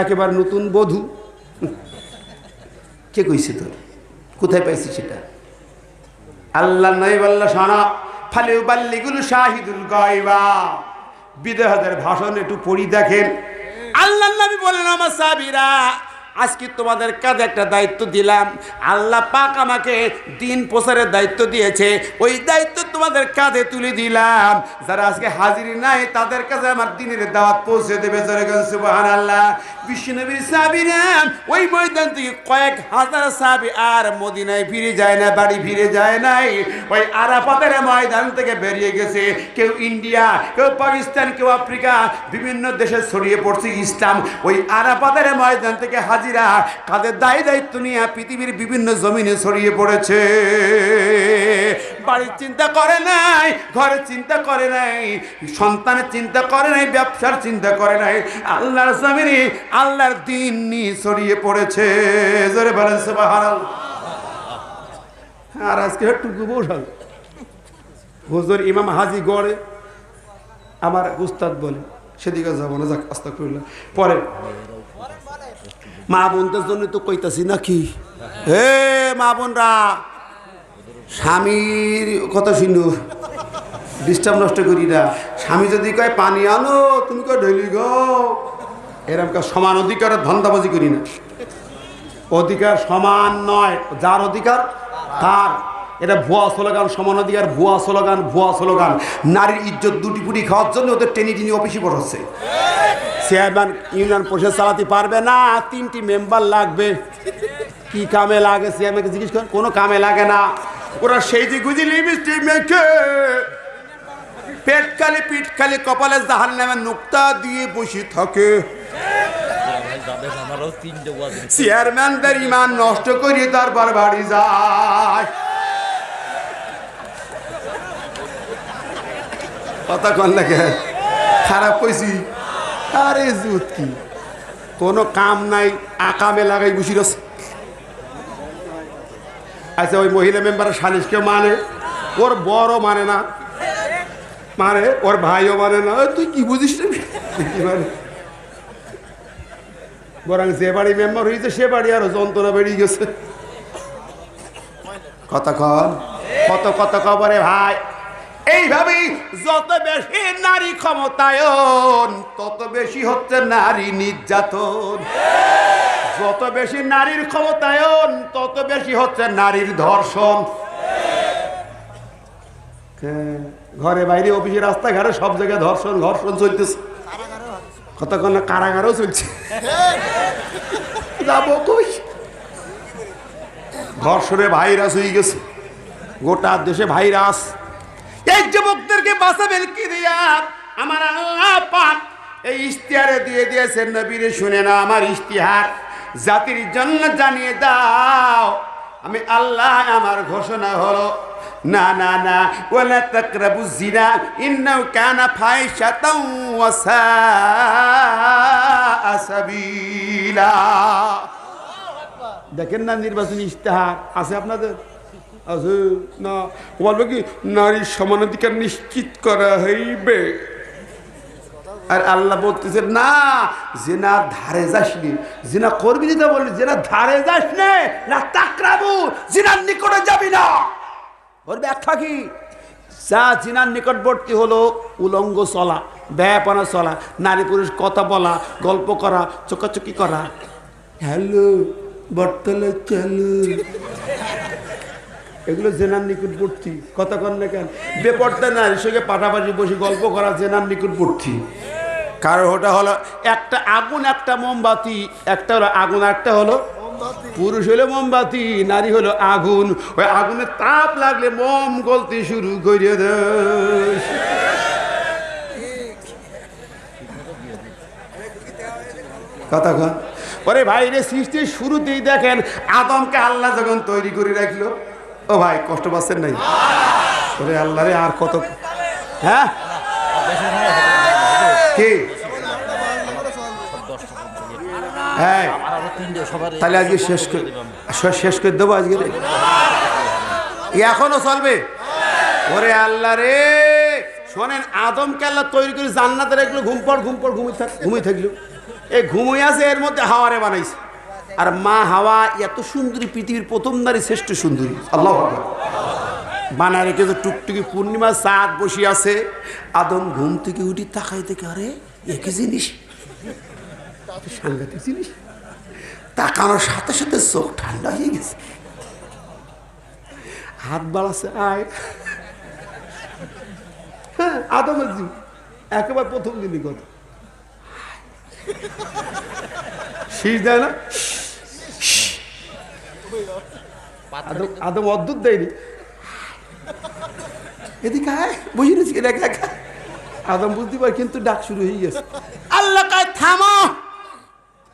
একেবারে নতুন বধূ কে কইছে তোর কোথায় পাইছি সেটা আল্লাহ নাই বল্লা সানা ফালিউ বাল্লিগুল শাহিদুল গায়বা বিদায় হজের ভাষণ একটু পড়ি দেখেন আল্লাহ নবী বলেন আমার সাহাবীরা আজকে তোমাদের কাঁধে একটা দায়িত্ব দিলাম আল্লাহ পাক আমাকে দিন প্রচারের দায়িত্ব দিয়েছে ওই দায়িত্ব তোমাদের কাঁধে তুলে দিলাম যারা আজকে হাজির নাই তাদের কাছে আমার দিনের দাওয়াত পৌঁছে দেবে সুবহানাল্লাহ বিশ্বনবীর সাহাবীরা ওই ময়দান থেকে কয়েক হাজার সাহাবী আর মদিনায় ফিরে যায় না বাড়ি ফিরে যায় নাই ওই আরাফাতের ময়দান থেকে বেরিয়ে গেছে কেউ ইন্ডিয়া কেউ পাকিস্তান কেউ আফ্রিকা বিভিন্ন দেশে ছড়িয়ে পড়ছে ইসলাম ওই আরাফাতের ময়দান থেকে হাজিরা কাদের দায়িত্ব নিয়ে পৃথিবীর বিভিন্ন জমিনে ছড়িয়ে পড়েছে বাড়ির চিন্তা করে নাই ঘরের চিন্তা করে নাই সন্তানের চিন্তা করে নাই ব্যবসার চিন্তা করে নাই আল্লাহর জমিনে আল্লাহর দিন নিয়ে ছড়িয়ে পড়েছে জোরে বলেন সুবহানাল্লাহ আর আজকে টুকু বসাল হুজুর ইমাম হাজি গড়ে আমার উস্তাদ বলে সেদিকে যাবো না যাক আস্তাগফিরুল্লাহ পরে মা বোনদের জন্য তো কইতাছি নাকি হে মা বোনরা স্বামীর কথা শুনো ডিস্টার্ব নষ্ট করি না স্বামী যদি কয় পানি আনো তুমি কয় ঢেলি গো এরকম সমান অধিকারের ধান্দাবাজি করি না অধিকার সমান নয় যার অধিকার তার এটা ভুয়া স্লোগান সমান অধিকার ভুয়া স্লোগান নারীর ইজ্জত দুটি পুটি খাওয়ার জন্য ওদের টেনি অফিসে বসাচ্ছে চেয়ারম্যান ইউনিয়ন পরিষদ চালাতে পারবে না 3টি মেম্বার লাগবে কি কামে লাগে চেয়ারম্যানকে জিজ্ঞেস করেন কোনো কামে লাগে না ওরা সেই যে গুজি লিপস্টিক মেখে পেট খালি কপালে জাহান্নামের নুক্তা দিয়ে বসে থাকে চেয়ারম্যানদের ইমান নষ্ট করিয়ে তারপর বাড়ি যায় কথা কন লাগে খারাপ কইছি আরে জুত কি কোনো কাম নাই আকামে লাগাই বসি রয়েছে আচ্ছা ওই মহিলা মেম্বারের সালিশকে মানে ওর বড় মানে না মানে ওর ভাইও মানে না তুই কি বুঝিস মানে বরং যে বাড়ি মেম্বার হয়েছে সে বাড়ি আরো যন্ত্রণা বেরিয়ে গেছে কত খবরে ভাই এইভাবেই যত বেশি নারী ক্ষমতায়ন তত বেশি হচ্ছে নারী নির্যাতন যত বেশি নারীর ক্ষমতায়ন তত বেশি হচ্ছে নারীর ধর্ষণ ঘরে বাইরে অফিসে রাস্তাঘাটে সব জায়গায় ধর্ষণ চলতেছে কতক্ষণ কারাগারও চলছে যাবো কই ধর্ষণে ভাইরাস হয়ে গেছে গোটা দেশে ভাইরাস এই যুবকদেরকে বাঁচাবেন কি দিয়া আমার আল্লাহ পাক এই ইশতিহারে দিয়ে দিয়েছেন নবীরে শুনে না আমার ইশতিহার জাতির জন্য জানিয়ে দাও আমি আল্লাহ আমার ঘোষণা হলো না না না ওয়ালা তাকরাবুজ জিনা ইন্নাহু কানা ফাহিশাতাও ওয়া সাআ সাবিলা দেখেন না নির্বাচনী ইশতিহার আছে আপনাদের আছে না বলবে কি নারীর সমানাধিকার নিশ্চিত করা হইবে আর আল্লাহ বলতেছে না জিনার ধারে যাসনি জিনা করবি না বললি জিনার ধারে যাস না তাকরাবু জিনার নিকটে যাবি না ওর ব্যাখ্যা কি যা জিনার নিকটবর্তী হলো উলঙ্গ চলা ব্যাপানা চলা নারী পুরুষ কথা বলা গল্প করা চোকাচুকি করা হ্যালো বটতলা চলো এগুলো জেনার নিকটবর্তী কথা কন না কেন বেপর্দা নারীর সঙ্গে পাশাপাশি বসে গল্প করা জেনার নিকটবর্তী কারণ ওটা হলো একটা আগুন একটা মোমবাতি একটা হলো আগুন একটা হলো পুরুষ হলো মোমবাতি নারী হলো আগুন ওই আগুনের তাপ লাগলে মোম গলতে শুরু করে দেয় কথা কন ওরে ভাই রে সৃষ্টির শুরুতেই দেখেন আদমকে আল্লাহ যখন তৈরি করে রাখলো ও ভাই কষ্ট পাচ্ছেন নাই ওরে আল্লাহ রে আর কত হ্যাঁ কি হ্যাঁ তাহলে আজকে শেষ করে দেবো আজকে রে? এখনো চলবে? ওরে আল্লাহ রে, শোনেন, আদমকে আল্লাহ তৈরি করে জান্নাতের এগুলো ঘুমিয়ে থাকলো, এই ঘুমিয়ে আছে, এর মধ্যে হাওয়ারে বানাইছে। আর মা হাওয়া এত সুন্দরী, পৃথিবীর প্রথম নারী, শ্রেষ্ঠ সুন্দরী, আল্লাহ বানায় রেখেছে। টুকটুকি পূর্ণিমা চাঁদ বসে আছে। আদম ঘুম থেকে উঠি তাকাই থেকে, আরে একই জিনিস, সাংঘাতিক জিনিস। তাকানোর সাথে সাথে চোখ ঠান্ডা হয়ে গেছে, হাত বাড়াচ্ছে, আয়। হ্যাঁ, আদমের জি একেবারে প্রথম দিনই কথা, শীষ দেয় না, আদম অদ্ভুত দেয়নি, এদিকে আয়, বুঝি নিচ্ছি একা। আদম বুঝতে পারে, কিন্তু ডাক শুরু হয়ে গেছে। আল্লাহ কয়, থামো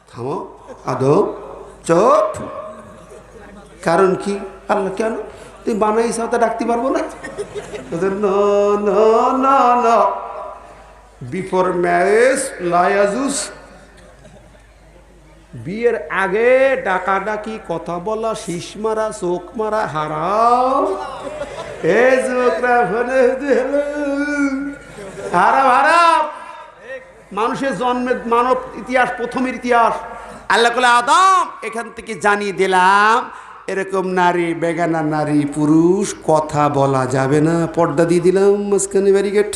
থামো আদম, চুপ। কারণ কি? আল্লাহ, কেন? তুই বানাইছ, তা ডাকতে পারবো না? না, বিফোর ম্যারেজ লায়াজুস, বিয়ের আগে ডাকাডাকি, কথা বলা, শীষ মারা, চোখ মারা হারাম। এই যুবকরা হারাম। মানুষের জন্মের মানব ইতিহাস, প্রথমের ইতিহাস। আল্লাহ বলে, আদম এখান থেকে জানিয়ে দিলাম, এরকম নারী, বেগানা নারী, পুরুষ কথা বলা যাবে না। পর্দা দিয়ে দিলাম মাঝখানে ব্যারিকেড।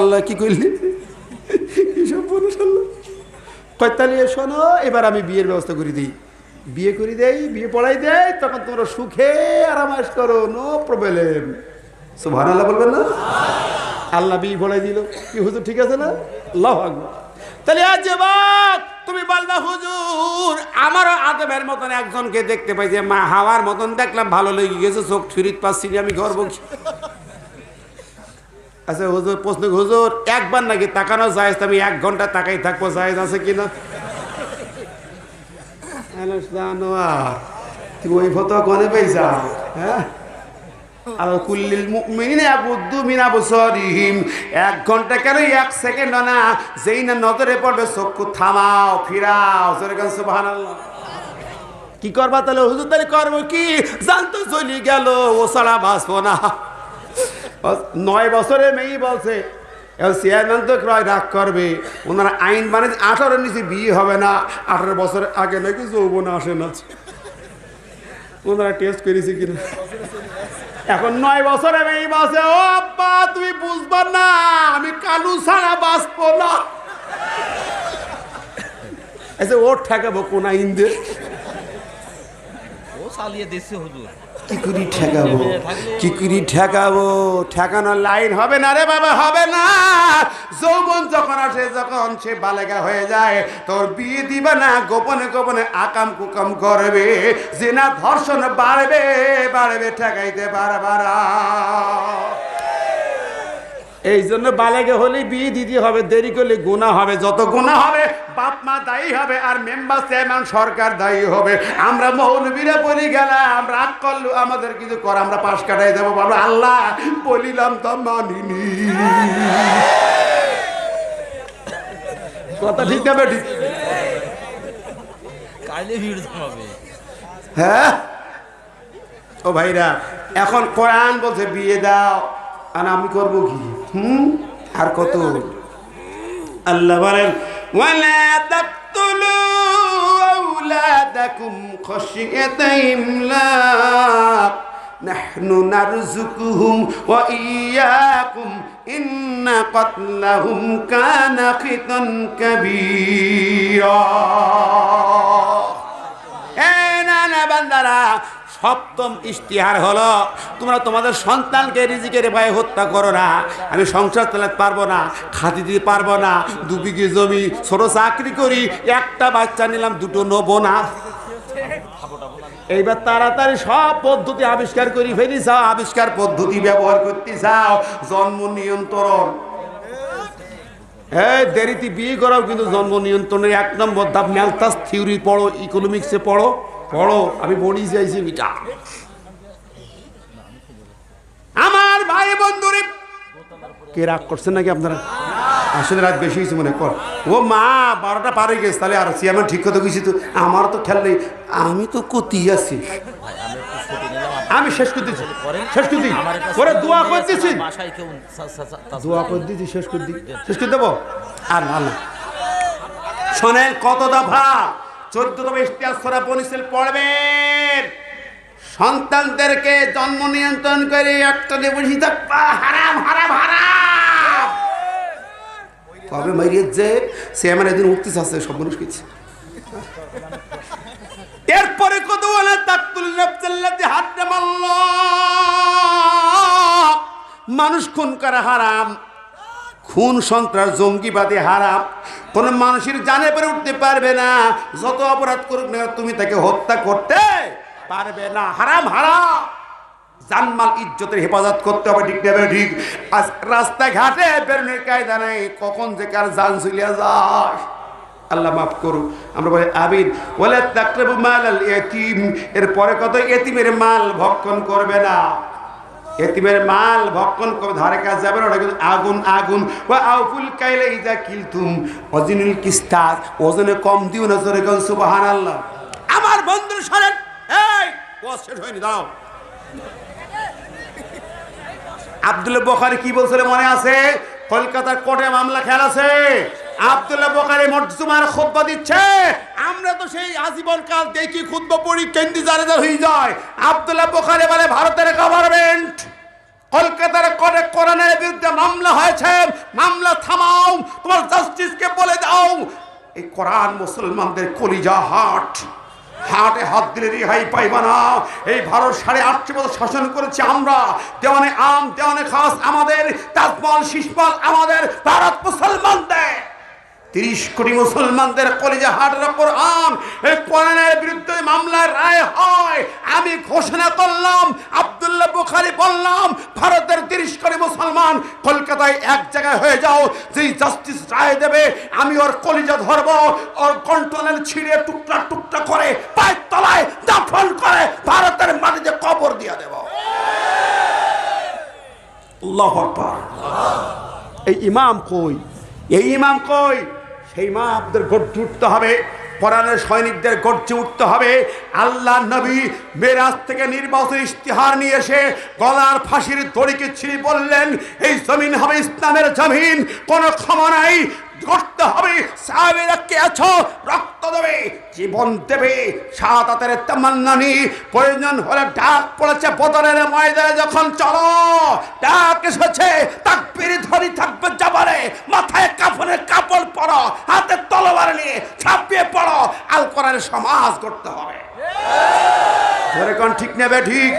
আল্লাহ কি করলি? কিসব পুরুষ আল্লাহ কয়তালি, শোনো, এবার আমি বিয়ের ব্যবস্থা করে দিই, বিয়ে করে দেই, বিয়ে পড়াই দেয়, তখন তোমরা সুখে আরামাস করো, নো প্রবলেম। সুবহানাল্লাহ বলবেন না? আল্লাহ বিয়ে পড়াই দিল, কি হুজুর ঠিক আছে না? আল্লাহু আকবার। তাহলে আজ যুবক, তুমি বলবা, হুজুর আমারও আদমের মতন একজনকে দেখতে পাই, যে মা হাওয়ার মতন দেখলাম, ভালো লেগে গেছে, চোখ ফিরিত পাচ্ছি না, আমি গর্ব। আচ্ছা হুজুর, প্রশ্ন, হুজুর একবার নাকি তাকানো যায়? আমি 1 ঘন্টা তাকাই থাকবো, জায়েজ আছে কিনা? তুমি ওই ফটো কোনে পাইছা? হ্যাঁ, আর কুল্লিল মুমিনিনা ইয়াগুদ্দু মিন আবসারিহিম, 1 ঘন্টা কেন, 1 সেকেন্ড না, যেই না নজরে পড়বে চক্ষু থামাও, ফিরাও। সুবহানাল্লাহ। কি করবা তাহলে হুজুর? তাহলে করবো কি? জানতো চলে গেল, ও ছাড়া বাঁচবো না। 9 বছরে মেয়ে বলছে, চেয়ারম্যান তো রাগ করবে, ওনারা আইন বানিয়ে 18 নিচে বিয়ে হবে না, 18 বছরের আগে নাকি যৌবন আসে না। ওনারা টেস্ট করেছে কিনা। এখন 9 বছরে মেয়ে বলছে, ও আব্বা তুমি বুঝবা না, আমি কালু ছাড়া বাঁচবো না। আচ্ছা, ওর ঠেকাবো কোন আইন দিয়ে? ও চালিয়ে দিচ্ছে হুজুর। কি করি ঠেকাবো? ঠেকানোর লাইন হবে না রে বাবা, হবে না। যৌবন যখন আসে, যখন সে বালেগা হয়ে যায়, তোর বিয়ে দিবে না, গোপনে গোপনে আকাম কুকাম করবে, জিনা ধর্ষণ বাড়বে, ঠেকাইতে বারবার। এই জন্য বালেগে হলে বিয়ে দিতে হবে, দেরি করলে গুনাহ হবে, যত গুনাহ হবে বাপ মা দায়ী হবে, আর মেম্বার চেয়ারম্যান সরকার দায়ী হবে। আমরা মৌলবীরা বলি গেলাম, রাগ করলো, আমাদের কিছু কর, আমরা পাশ কাটাই দেবো। বাবা আল্লাহ বলিলাম তো মানিনি। কথা ঠিক হবে? ঠিক। কাইলে ভিড় জমাবে। হ্যাঁ ও ভাইরা, এখন কোরআন বলছে বিয়ে দাও, আর আমি করবো কি? আর কত? আল্লাহ বলেন, ওয়ালা তাকতুলু আওলাদাকুম খাশিয়াতা ইমলাক, নাহনু নারযুকুহুম ওয়া ইয়্যাকুম, ইন্না কাতলাহুম কানা খিতান কাবীরা। না বান্দারা, সপ্তম ইশতিহার হলো, তোমরা তোমাদের সন্তানকে রিজিকের ভয়ে হত্যা করো না। আমি সংসার চালাতে পারবো না, খাতি দিতে পারবো না, 2 বিঘে জমি, ছোট চাকরি করি, একটা বাচ্চা নিলাম, 2টো নেবো না। এইবার তাড়াতাড়ি সব পদ্ধতি আবিষ্কার করি ফেলি চাও, আবিষ্কার পদ্ধতি ব্যবহার করতে চাও, জন্ম নিয়ন্ত্রণ। হ্যাঁ, দেরিতে বিয়ে করাও কিন্তু জন্ম নিয়ন্ত্রণের 1 নম্বর ধাপ। ম্যালথাস থিওরি পড়ো, ইকোনমিক্সে পড়ো, আমি বলি যাইছি বিটা। আমার ভাই বন্ধুরে, কে রাগ করছেন নাকি আপনারা? আসলে রাত বেশি হয়েছে মনে কর। ও মা 12টা পার হয়ে গেছে, তাহলে আর চেয়ারম্যান ঠিক কথা কইছি তো, আমার তো খেয়াল নেই, আমি তো কতি আছি। আমি শেষ করে দিচ্ছি, শেষ করে দিই, ওরে দোয়া করে দিচ্ছি, দোয়া করে দিচ্ছি, শেষ করে দিই, শেষ করে দেবো। আর না না শোনেন, কত দফা 14 দফা ইখতিয়ার সূরা বনী ইসরাঈল পড়বেন। সন্তানদেরকে জন্ম নিয়ন্ত্রণ করে একটা বসে থাকবা, হারাম হারাম হারাম। কবে মারিয়ে যে সে আমার একদিন উঠতে চাচ্ছে, সব মানুষ কিছু। এরপরে কত বলে তাকতুল নাফসাল্লাতী হারামাল্লাহ, মানুষ খুন করা হারাম, খুন সন্ত্রাস জঙ্গিবাদী হারাম। কোন মানুষের জানে পরে উঠতে পারবে না, যত অপরাধ করুক না তুমি তাকে হত্যা করতে পারবে না, হারাম হারাম। জানমাল ইজ্জতের হেফাজত করতে হবে, ঠিক না ঠিক? আজ রাস্তাঘাটে বেরোনোর কায়দা নেই, কখন যে কার জান চলিয়া যায়। আল্লাহ মাফ করুক, আমরা বলি আমিন। ওয়ালা তাকরাবু মালাল ইয়াতীম, এরপরে কত, এতিমের মাল ভক্ষণ করবে না, এতিমের মাল ভক্ষণ করে ধারে কাজ যাবে না, ওটা কিন্তু আগুন আগুন। ওয়া আউফুল কাইলা ইযা কিলতুম ওয়াজিনুল কিসতাস, ওজনে কম দিও না, জোরে কোন সুবহানাল্লাহ। আমার বন্ধু শুনেন, এই ওয়াজ শেষ হয়নি, দাও। আব্দুল্লাহ বুখারী কি বলছিল মনে আছে? কলকাতার কোর্টে মামলা খেলা আছে, আব্দুল্লাহ বুখারী মজমুমার খুতবা দিচ্ছে, আমরা তো সেই আজীবন কাল দেখি খুতবা পড়ি কেন্দ্রি জারেজা হয়ে যায়। আব্দুল্লাহ বুখারী বলে ভারতের গভর্নমেন্ট কলকাতার কোর্টে কোরআনের বিরুদ্ধে মামলা হয়েছে, মামলা থামাও, তোমার জাস্টিসকে বলে দাও এই কোরআন মুসলমানদের কলিজা হাট, হাটে হাত দিলে রেহাই পাইবা না। এই ভারত 850 বছর শাসন করেছি আমরা, দেওয়ানে আম দেওয়ানে খাস আমাদের, তাজমহল শীষমহল আমাদের, ভারত মুসলমানদের 30 কোটি মুসলমানদের কলিজা হাটের কোরআন, এই কোরআনের বিরুদ্ধে মামলার রায় হয়। আমি ঘোষণা করলাম, আব্দুল্লাহ বুখারী বললাম, ভারতের 30 কোটি মুসলমান কলকাতায় এক জায়গায় হয়ে যাও, যেই জাস্টিস রায় দেবে আমি ওর কলিজা ধরবো, ওর কন্ট্রোলের ছিঁড়ে টুকরা টুকরা করে পায়ের তলায় দাফন করে ভারতের মাটিতে কবর দিয়ে দেব। আল্লাহু আকবার। এই ইমাম কই? এই ইমাম কই? সেই ইমামদের গর্জে উঠতে হবে, কোরআনের সৈনিকদের গর্জে উঠতে হবে। আল্লাহ নবী মেরাজ থেকে নির্বাচন ইশতিহার নিয়ে এসে গলার ফাঁসির দড়িকে ছিঁড়ে বললেন, এই জমিন হবে ইসলামের জমিন, কোনো ক্ষমা নাই, করতে হবে। সাহাবীরা কে আছো, রক্ত দেবে, জীবন দেবে, শাহাদাতের তামান্না নি, প্রয়োজন হলে ডাক পড়েছে বদরের ময়দানে, যখন চলো ডাক এসেছে, তাকবীর ধ্বনি থাকবে জবানে, মাথায় কাফনের কাপড় পরো, হাতে তলোয়ার নিয়ে ছাপিয়ে পড়ো, আল কোরআনের সমাজ করতে হবে। ধরে কোন ঠিক নেবে ঠিক?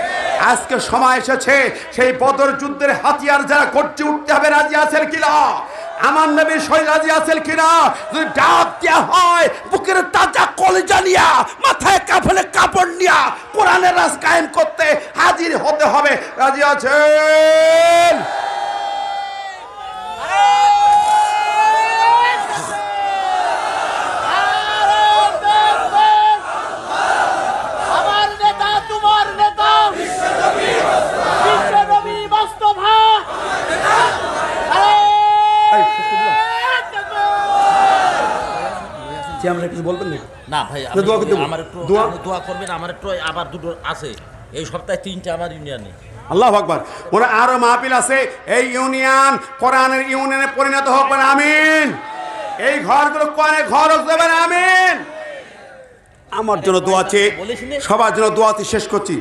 আজকে সময় এসেছে সেই বদর যুদ্ধের হাতিয়ার যারা গর্জে উঠতে হবে, রাজি আছেন কিনা? আমার নবী সই রাজি আছেন কিনা? যদি ডাক দেওয়া হয়, বুকের তাজা কলিজা নিয়া, মাথায় কাফনের কাপড় নিয়া কোরআনের রাজ কায়েম করতে হাজির হতে হবে, রাজি আছেন? আমরা কিছু বলবেন না ভাই, আমার একটু দোয়া করবেন, আমার একটু আবার দুটো আছে, এই সপ্তাহে 3টা আমার ইউনিয়নে। আল্লাহু আকবার। ওরা আরো মাহফিল আছে, এই ইউনিয়ন কোরআনের ইউনিয়নে পরিণত হোক, আমিন। এই ঘরগুলো কোরআনের ঘর হবে, আমিন। আমার জন্য দোয়া আছে, সবার জন্য দোয়া আছে, শেষ করছি।